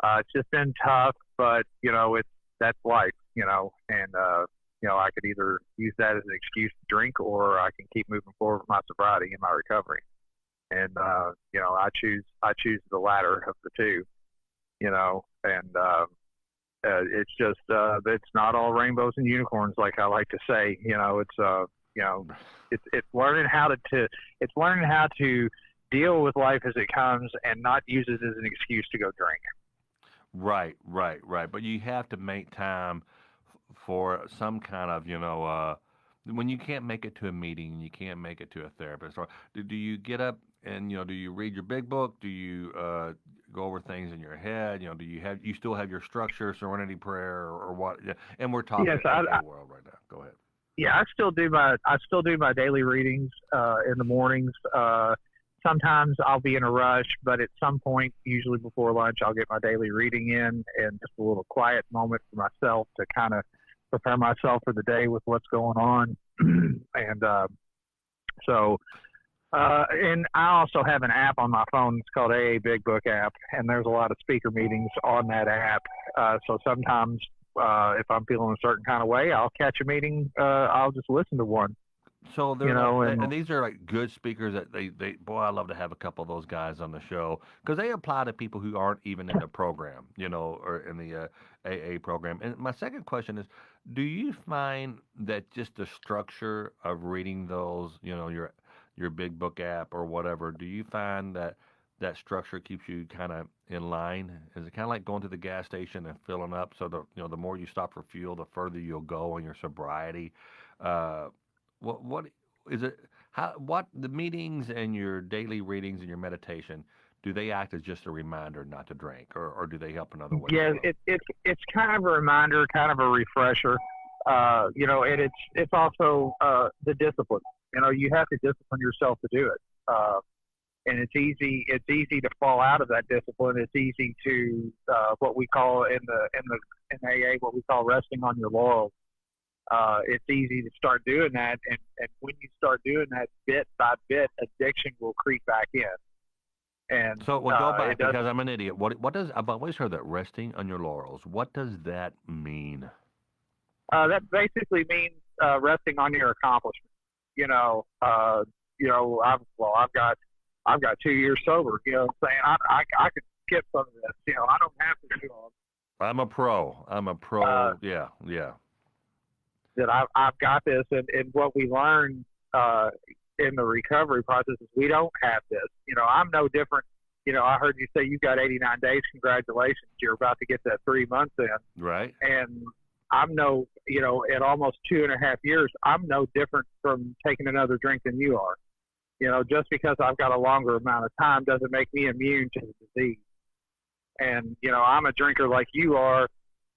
It's just been tough, but that's life, and I could either use that as an excuse to drink, or I can keep moving forward with my sobriety and my recovery. And I choose the latter of the two, and it's just it's not all rainbows and unicorns, like I like to say. It's learning how to deal with life as it comes and not use it as an excuse to go drink. Right. But you have to make time for some kind of, when you can't make it to a meeting, you can't make it to a therapist. Or do you get up and, do you read your big book? Do you go over things in your head? Do you still have your structure, serenity prayer, or what? Yeah. And we're talking yes, world right now. Go ahead. Yeah, I still do my daily readings in the mornings. Sometimes I'll be in a rush, but at some point, usually before lunch, I'll get my daily reading in and just a little quiet moment for myself to kind of prepare myself for the day with what's going on. And and I also have an app on my phone. It's called AA Big Book app, and there's a lot of speaker meetings on that app. So sometimes if I'm feeling a certain kind of way, I'll catch a meeting. I'll just listen to one. So they're and these are like good speakers that they boy, I love to have a couple of those guys on the show because they apply to people who aren't even in the program, or in the AA program. And my second question is, do you find that just the structure of reading those, your big book app or whatever, do you find that structure keeps you kind of in line? Is it kind of like going to the gas station and filling up? So the more you stop for fuel, the further you'll go in your sobriety. What is it? What the meetings and your daily readings and your meditation, do they act as just a reminder not to drink, or do they help in other ways? Yeah, it's kind of a reminder, kind of a refresher. And it's also the discipline. You have to discipline yourself to do it. And it's easy to fall out of that discipline. It's easy to what we call in AA what we call resting on your laurels. It's easy to start doing that, and when you start doing that, bit by bit, addiction will creep back in. And so we'll go back because I'm an idiot. What does I've always heard that resting on your laurels. What does that mean? That basically means resting on your accomplishments. I've got 2 years sober. Saying I could skip some of this. I don't have to do all. I'm a pro. Yeah. That I've got this, and what we learn in the recovery process is we don't have this. I'm no different. I heard you say you've got 89 days. Congratulations, you're about to get that 3 months in. Right. And I'm at almost 2.5 years, I'm no different from taking another drink than you are. Just because I've got a longer amount of time doesn't make me immune to the disease. And I'm a drinker like you are.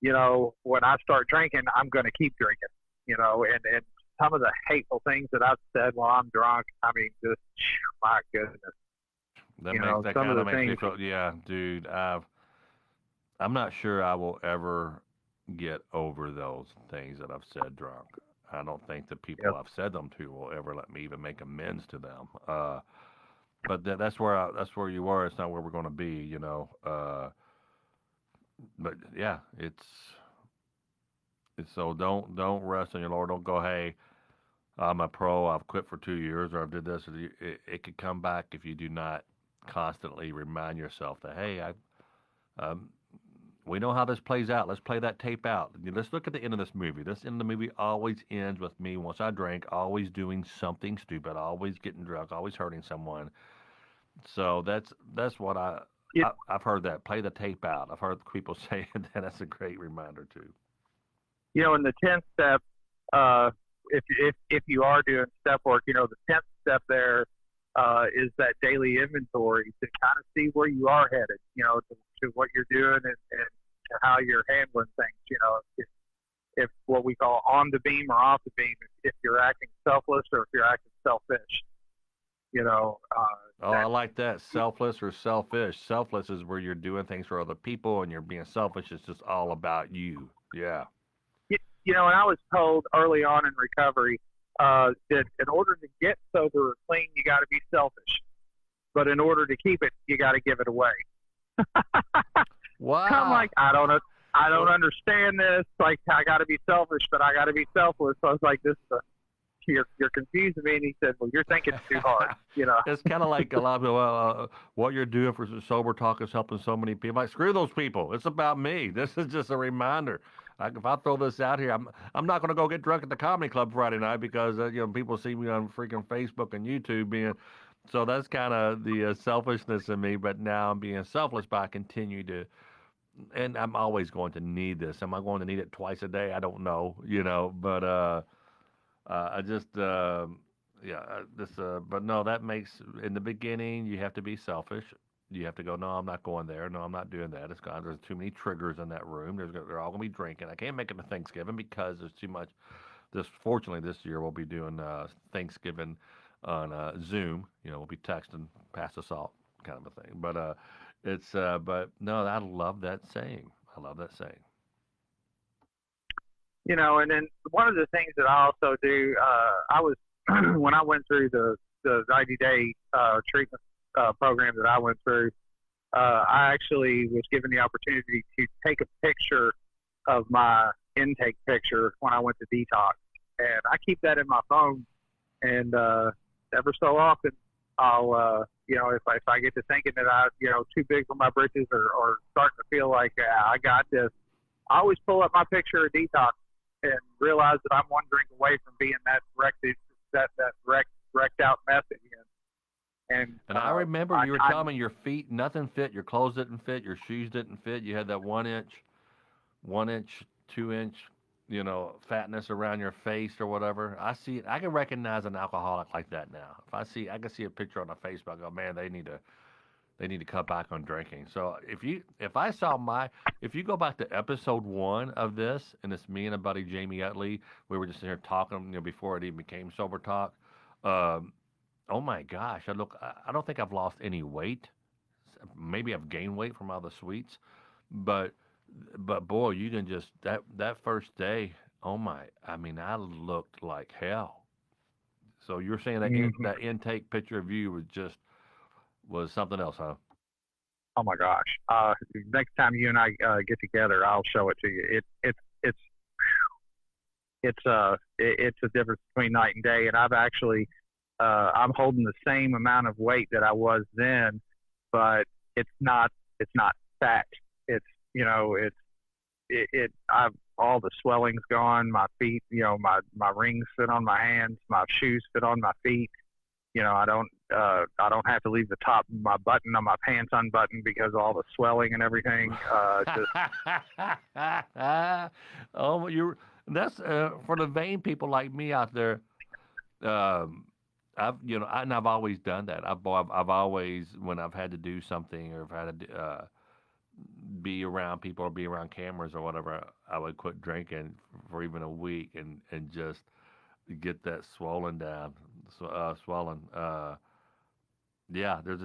When I start drinking, I'm going to keep drinking. And some of the hateful things that I've said while I'm drunk, I mean, just, my goodness. That kind of makes me feel, yeah, dude, I'm not sure I will ever get over those things that I've said drunk. I don't think the people I've said them to will ever let me even make amends to them. But that's where you were. It's not where we're going to be, but yeah, it's so don't rest on your Lord. Don't go, hey, I'm a pro. I've quit for 2 years, or I did this. It could come back if you do not constantly remind yourself that, hey, we know how this plays out. Let's play that tape out. Let's look at the end of this movie. This end of the movie always ends with me, once I drank, always doing something stupid, always getting drunk, always hurting someone. So that's what I've heard that. Play the tape out. I've heard people say that. That's a great reminder too. In the 10th step, if you are doing step work, the 10th step there is that daily inventory to kind of see where you are headed, to what you're doing and to how you're handling things. If what we call on the beam or off the beam, if you're acting selfless or if you're acting selfish. I like that. Selfless or selfish. Selfless is where you're doing things for other people, and you're being selfish. It's just all about you. Yeah. And I was told early on in recovery that in order to get sober or clean, you got to be selfish. But in order to keep it, you got to give it away. I'm Wow. like, I don't understand this. Like, I got to be selfish, but I got to be selfless. So I was like, you're confusing me. And he said, well, you're thinking too hard, you know. It's kind of like a lot of people, what you're doing for Sober Talk is helping so many people. Like, screw those people. It's about me. This is just a reminder. Like, if I throw this out here, I'm not going to go get drunk at the comedy club Friday night because people see me on freaking Facebook and YouTube being. So that's kind of the selfishness in me. But now I'm being selfless, but I continue to, and I'm always going to need this. Am I going to need it twice a day? I don't know, but I just, yeah, this, but no, that makes, in the beginning, you have to be selfish. You have to go, no, I'm not going there. No, I'm not doing that. It's gone. There's too many triggers in that room. They're all going to be drinking. I can't make it to Thanksgiving because there's too much. Fortunately, this year we'll be doing Thanksgiving on Zoom. We'll be texting, pass the salt kind of a thing. But but no, I love that saying. I love that saying. You know, and then one of the things that I also do, I was, when I went through the 90-day treatment program that I went through, I actually was given the opportunity to take a picture of my intake picture when I went to detox. And I keep that in my phone. And ever so often, I'll, if I get to thinking that too big for my britches or starting to feel like I got this, I always pull up my picture of detox and realize that I'm one drink away from being that wrecked out mess again. And I remember you were telling me your feet, nothing fit, your clothes didn't fit, your shoes didn't fit. You had that 1 inch, 2 inch, fatness around your face or whatever. I see it. I can recognize an alcoholic like that now. I can see a picture on a Facebook. I go, man, they need to cut back on drinking. So if you go back to episode 1 of this, and it's me and a buddy Jamie Utley, we were just sitting here talking, before it even became Sober Talk. Oh my gosh, I don't think I've lost any weight. Maybe I've gained weight from all the sweets, but boy, you can just that first day. Oh my, I mean, I looked like hell. So you're saying that that intake picture of you was something else, huh? Oh my gosh! Next time you and I get together, I'll show it to you. It's a difference between night and day. And I've actually I'm holding the same amount of weight that I was then, but it's not fat. I've all the swelling's gone. My feet, my rings fit on my hands. My shoes fit on my feet. I don't have to leave the top of my button on my pants unbuttoned because of all the swelling and everything. That's for the vain people like me out there. I've always done that. I've always, when I've had to do something or if I had to be around people or be around cameras or whatever, I would quit drinking for even a week and just get that swollen down, swollen. Yeah, there's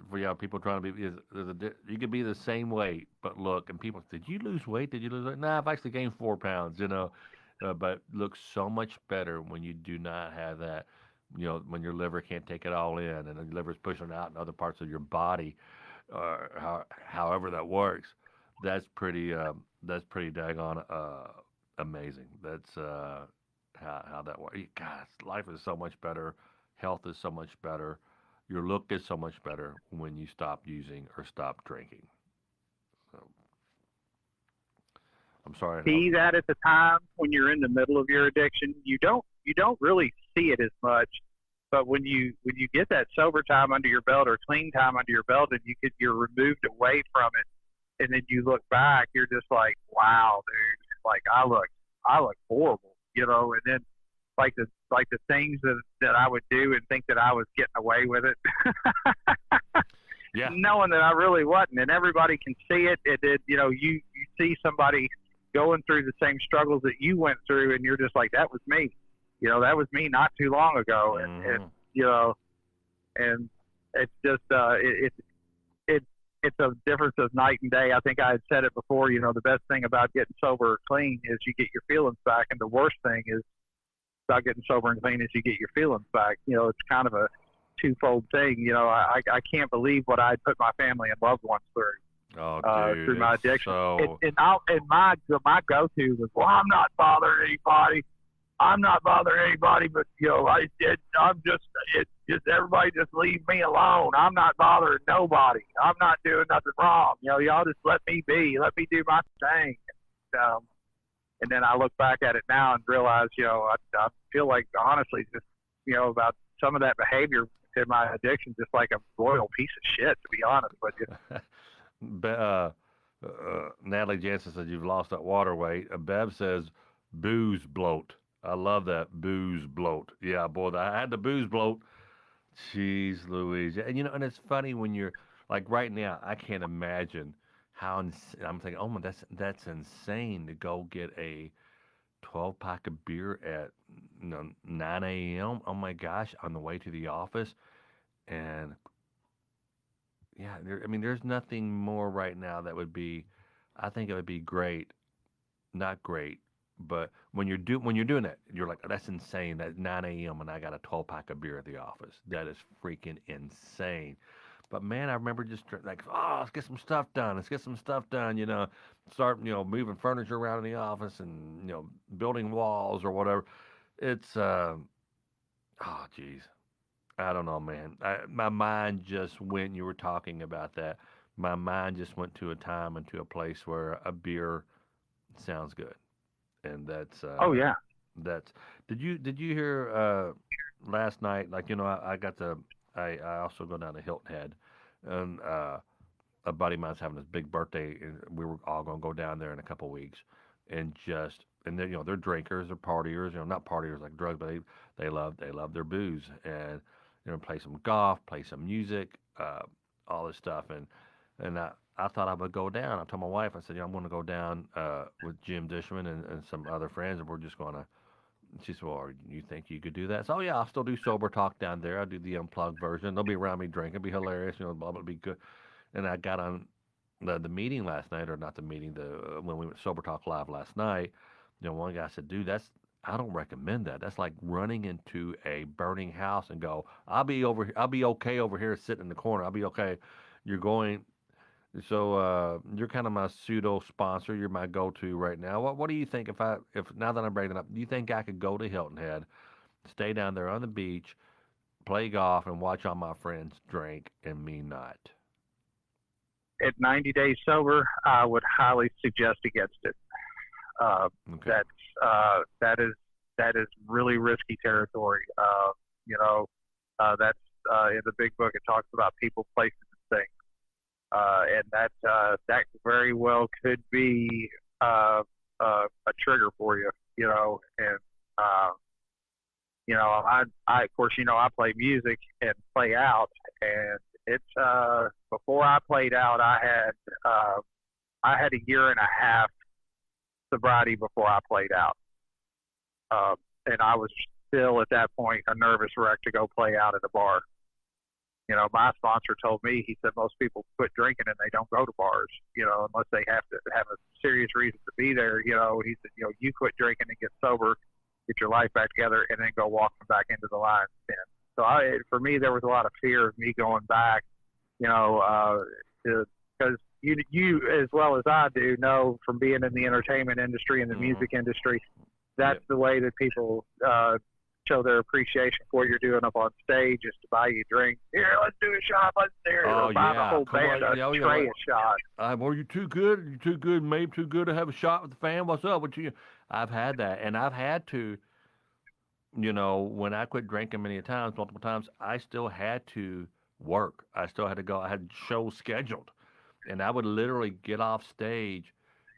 for people trying to be. You could be the same weight, but look, and people, did you lose weight? Did you lose weight? Nah, I've actually gained 4 pounds. But looks so much better when you do not have that. When your liver can't take it all in, and the liver's pushing it out in other parts of your body, or however that works. That's pretty daggone amazing. That's how that works. God, life is so much better. Health is so much better. Your look is so much better when you stop using or stop drinking. So, I'm sorry. See that at the time when you're in the middle of your addiction, you don't really see it as much. But when you get that sober time under your belt or clean time under your belt, and you're removed away from it, and then you look back, you're just like, wow, dude, like I look horrible, and then like the things that I would do and think that I was getting away with it, yeah, knowing that I really wasn't, and everybody can see it. You see somebody going through the same struggles that you went through, and you're just like, that was me. That was me not too long ago. And and it's just, it's a difference of night and day. I think I had said it before, the best thing about getting sober or clean is you get your feelings back. And the worst thing is about getting sober and clean is you get your feelings back. It's kind of a twofold thing. I can't believe what I'd put my family and loved ones through. Oh, dude, through my it's addiction. so. My go-to was, well, I'm not bothering anybody. I'm not bothering anybody, but I'm just everybody just leave me alone. I'm not bothering nobody. I'm not doing nothing wrong. Y'all just let me be. Let me do my thing. And then I look back at it now and realize, I feel like honestly, just about some of that behavior in my addiction, just like a royal piece of shit. To be honest with you. Natalie Jansen says you've lost that water weight. Bev says booze bloat. I love that booze bloat. Yeah, boy, I had the booze bloat. Jeez Louise. And and it's funny when you're like right now, I can't imagine how I'm thinking, oh my, that's insane to go get a 12 pack of beer at 9 a.m. Oh my gosh, on the way to the office. And yeah, I mean, there's nothing more right now that would be, I think it would be great, not great, but when you're doing that, you're like, that's insane. That's 9 a.m. and I got a 12 pack of beer at the office. That is freaking insane. But man, I remember just like, oh, let's get some stuff done. Let's get some stuff done. Start moving furniture around in the office and building walls or whatever. It's oh geez, I don't know, man. My mind just went. You were talking about that. My mind just went to a time and to a place where a beer sounds good, and that's Oh yeah. that's. Did you hear last night? Like I got to. I also go down to Hilton Head, and a buddy of mine's having his big birthday, and we were all gonna go down there in a couple weeks, and they're drinkers, they're partiers, not partiers like drugs, but they love their booze and play some golf, play some music, all this stuff, and I thought I would go down. I told my wife, I said, I'm going to go down with Jim Dishman and some other friends, and we're just going to. She said, well, you think you could do that? So, oh, yeah, I'll still do sober talk down there. I'll do the unplugged version. They'll be around me drinking. It'll be hilarious. Blah, blah, be good. And I got on the meeting last night, or not the meeting, when we went sober talk live last night. One guy said, dude, I don't recommend that. That's like running into a burning house and go, I'll be okay over here sitting in the corner. I'll be okay. You're going. So you're kind of my pseudo sponsor. You're my go-to right now. What do you think if now that I'm bringing it up, do you think I could go to Hilton Head, stay down there on the beach, play golf, and watch all my friends drink and me not? At 90 days sober, I would highly suggest against it. Okay. That is really risky territory. That's in the big book. It talks about people, places, and things. And that very well could be a trigger for you, and I of course I play music and play out, and it's before I played out I had a year and a half sobriety before I played out, and I was still at that point a nervous wreck to go play out at a bar. My sponsor told me, he said, most people quit drinking and they don't go to bars, unless they have to have a serious reason to be there. He said, you quit drinking and get sober, get your life back together, and then go walking back into the lion's den. So for me, there was a lot of fear of me going back, because you as well as I do know from being in the entertainment industry and the music industry, that's the way that people show their appreciation for what you're doing up on stage, is to buy you a drink. Here, let's do a shot. Let's buy the whole band a tray of shots. Well, you're too good. You're too good, Mabe. Too good to have a shot with the fan. What's up with you? I've had that, and I've had to. When I quit drinking multiple times, I still had to work. I still had to go. I had shows scheduled, and I would literally get off stage.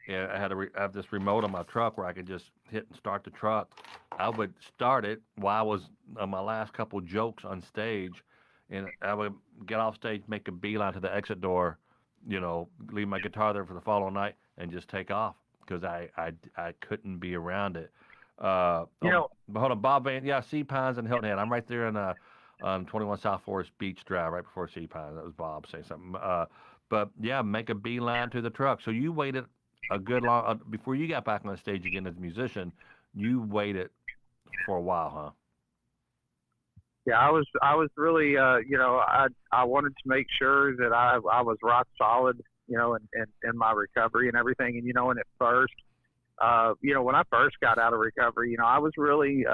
And I have this remote on my truck where I could just hit and start the truck. I would start it while I was on my last couple jokes on stage, and I would get off stage, make a beeline to the exit door, leave my guitar there for the following night, and just take off because I couldn't be around it. But hold on, Bob Van, yeah, Sea Pines and Hilton Head. I'm right there on 21 South Forest Beach Drive, right before Sea Pines. That was Bob saying something. But yeah, make a beeline to the truck. So you waited a good long before you got back on the stage again as a musician. You waited for a while, huh? Yeah, I was really, I wanted to make sure that I was rock solid in my recovery and everything. And, and at first, when I first got out of recovery, I was really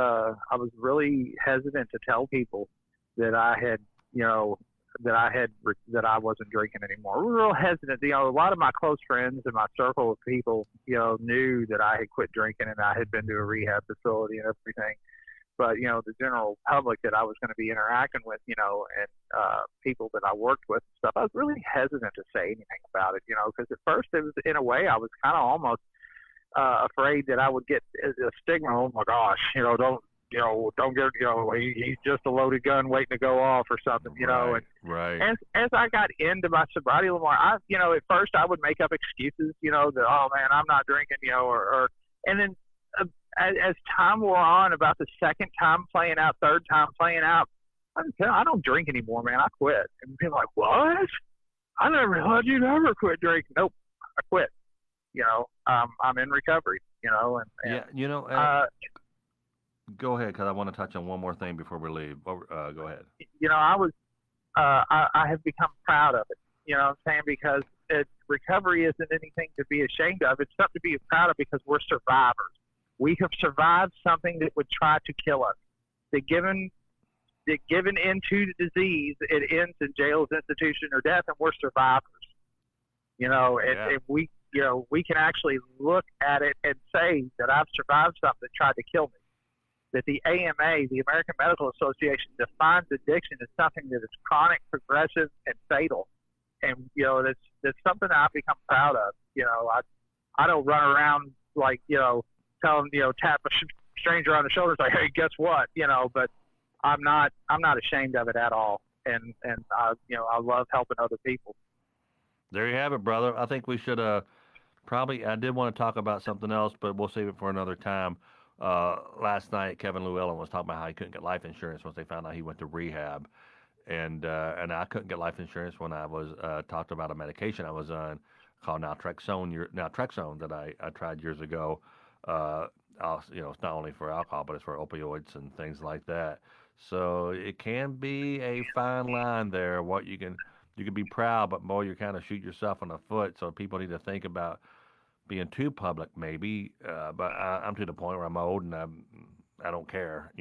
hesitant to tell people that I had, that I wasn't drinking anymore. We were real hesitant. A lot of my close friends and my circle of people, knew that I had quit drinking and I had been to a rehab facility and everything. But, the general public that I was going to be interacting with, and people that I worked with and stuff, I was really hesitant to say anything about it, because at first it was, in a way, I was kind of almost afraid that I would get a stigma. Oh my gosh, don't get, he's just a loaded gun waiting to go off or something, Right, And right. as I got into my sobriety a little more, at first I would make up excuses, that, oh man, I'm not drinking, and then as time wore on, about the second time playing out, third time playing out, I don't drink anymore, man. I quit. And people are like, what? I never thought you'd ever quit drinking. Nope, I quit. I'm in recovery, and Yeah, go ahead, because I want to touch on one more thing before we leave. Go ahead. I have become proud of it, what I'm saying, because recovery isn't anything to be ashamed of. It's something to be proud of because we're survivors. We have survived something that would try to kill us. That given into the disease, it ends in jails, institution, or death, and we're survivors. And we, we can actually look at it and say that I've survived something that tried to kill me. That the AMA, the American Medical Association, defines addiction as something that is chronic, progressive, and fatal. And, that's something that I've become proud of. I don't run around like, tell them, tap a stranger on the shoulder, like, hey, guess what? But I'm not ashamed of it at all. And I love helping other people. There you have it, brother. I think we should I did want to talk about something else, but we'll save it for another time. Last night, Kevin Llewellyn was talking about how he couldn't get life insurance once they found out he went to rehab. And I couldn't get life insurance when I was talked about a medication I was on called naltrexone that I tried years ago. It's not only for alcohol, but it's for opioids and things like that. So it can be a fine line there. What you can be proud, but more you kind of shoot yourself in the foot. So people need to think about being too public, maybe. But I'm to the point where I'm old and I don't care,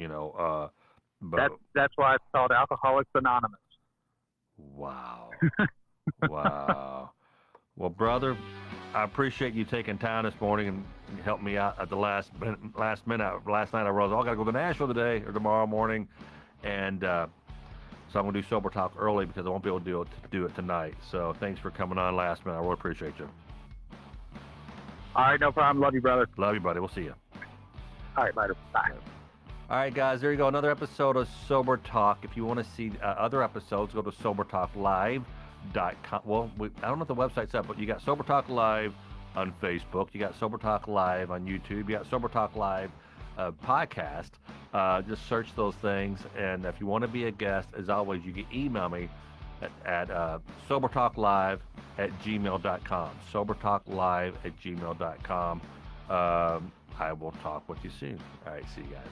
But that's why it's called Alcoholics Anonymous. Wow, wow. Well, brother, I appreciate you taking time this morning and helping me out at the last minute. Last night I realized, I got to go to Nashville today or tomorrow morning, and so I'm going to do Sober Talk early because I won't be able to do it tonight. So thanks for coming on last minute. I really appreciate you. All right, no problem. Love you, brother. Love you, buddy. We'll see you. All right, later. Bye. All right, guys, there you go. Another episode of Sober Talk. If you want to see other episodes, go to SoberTalkLive.com. Well, I don't know if the website's up, but you got Sober Talk Live on Facebook. You got Sober Talk Live on YouTube. You got Sober Talk Live podcast. Just search those things. And if you want to be a guest, as always, you can email me at SoberTalkLive@gmail.com. SoberTalkLive@gmail.com. I will talk with you soon. All right, see you guys.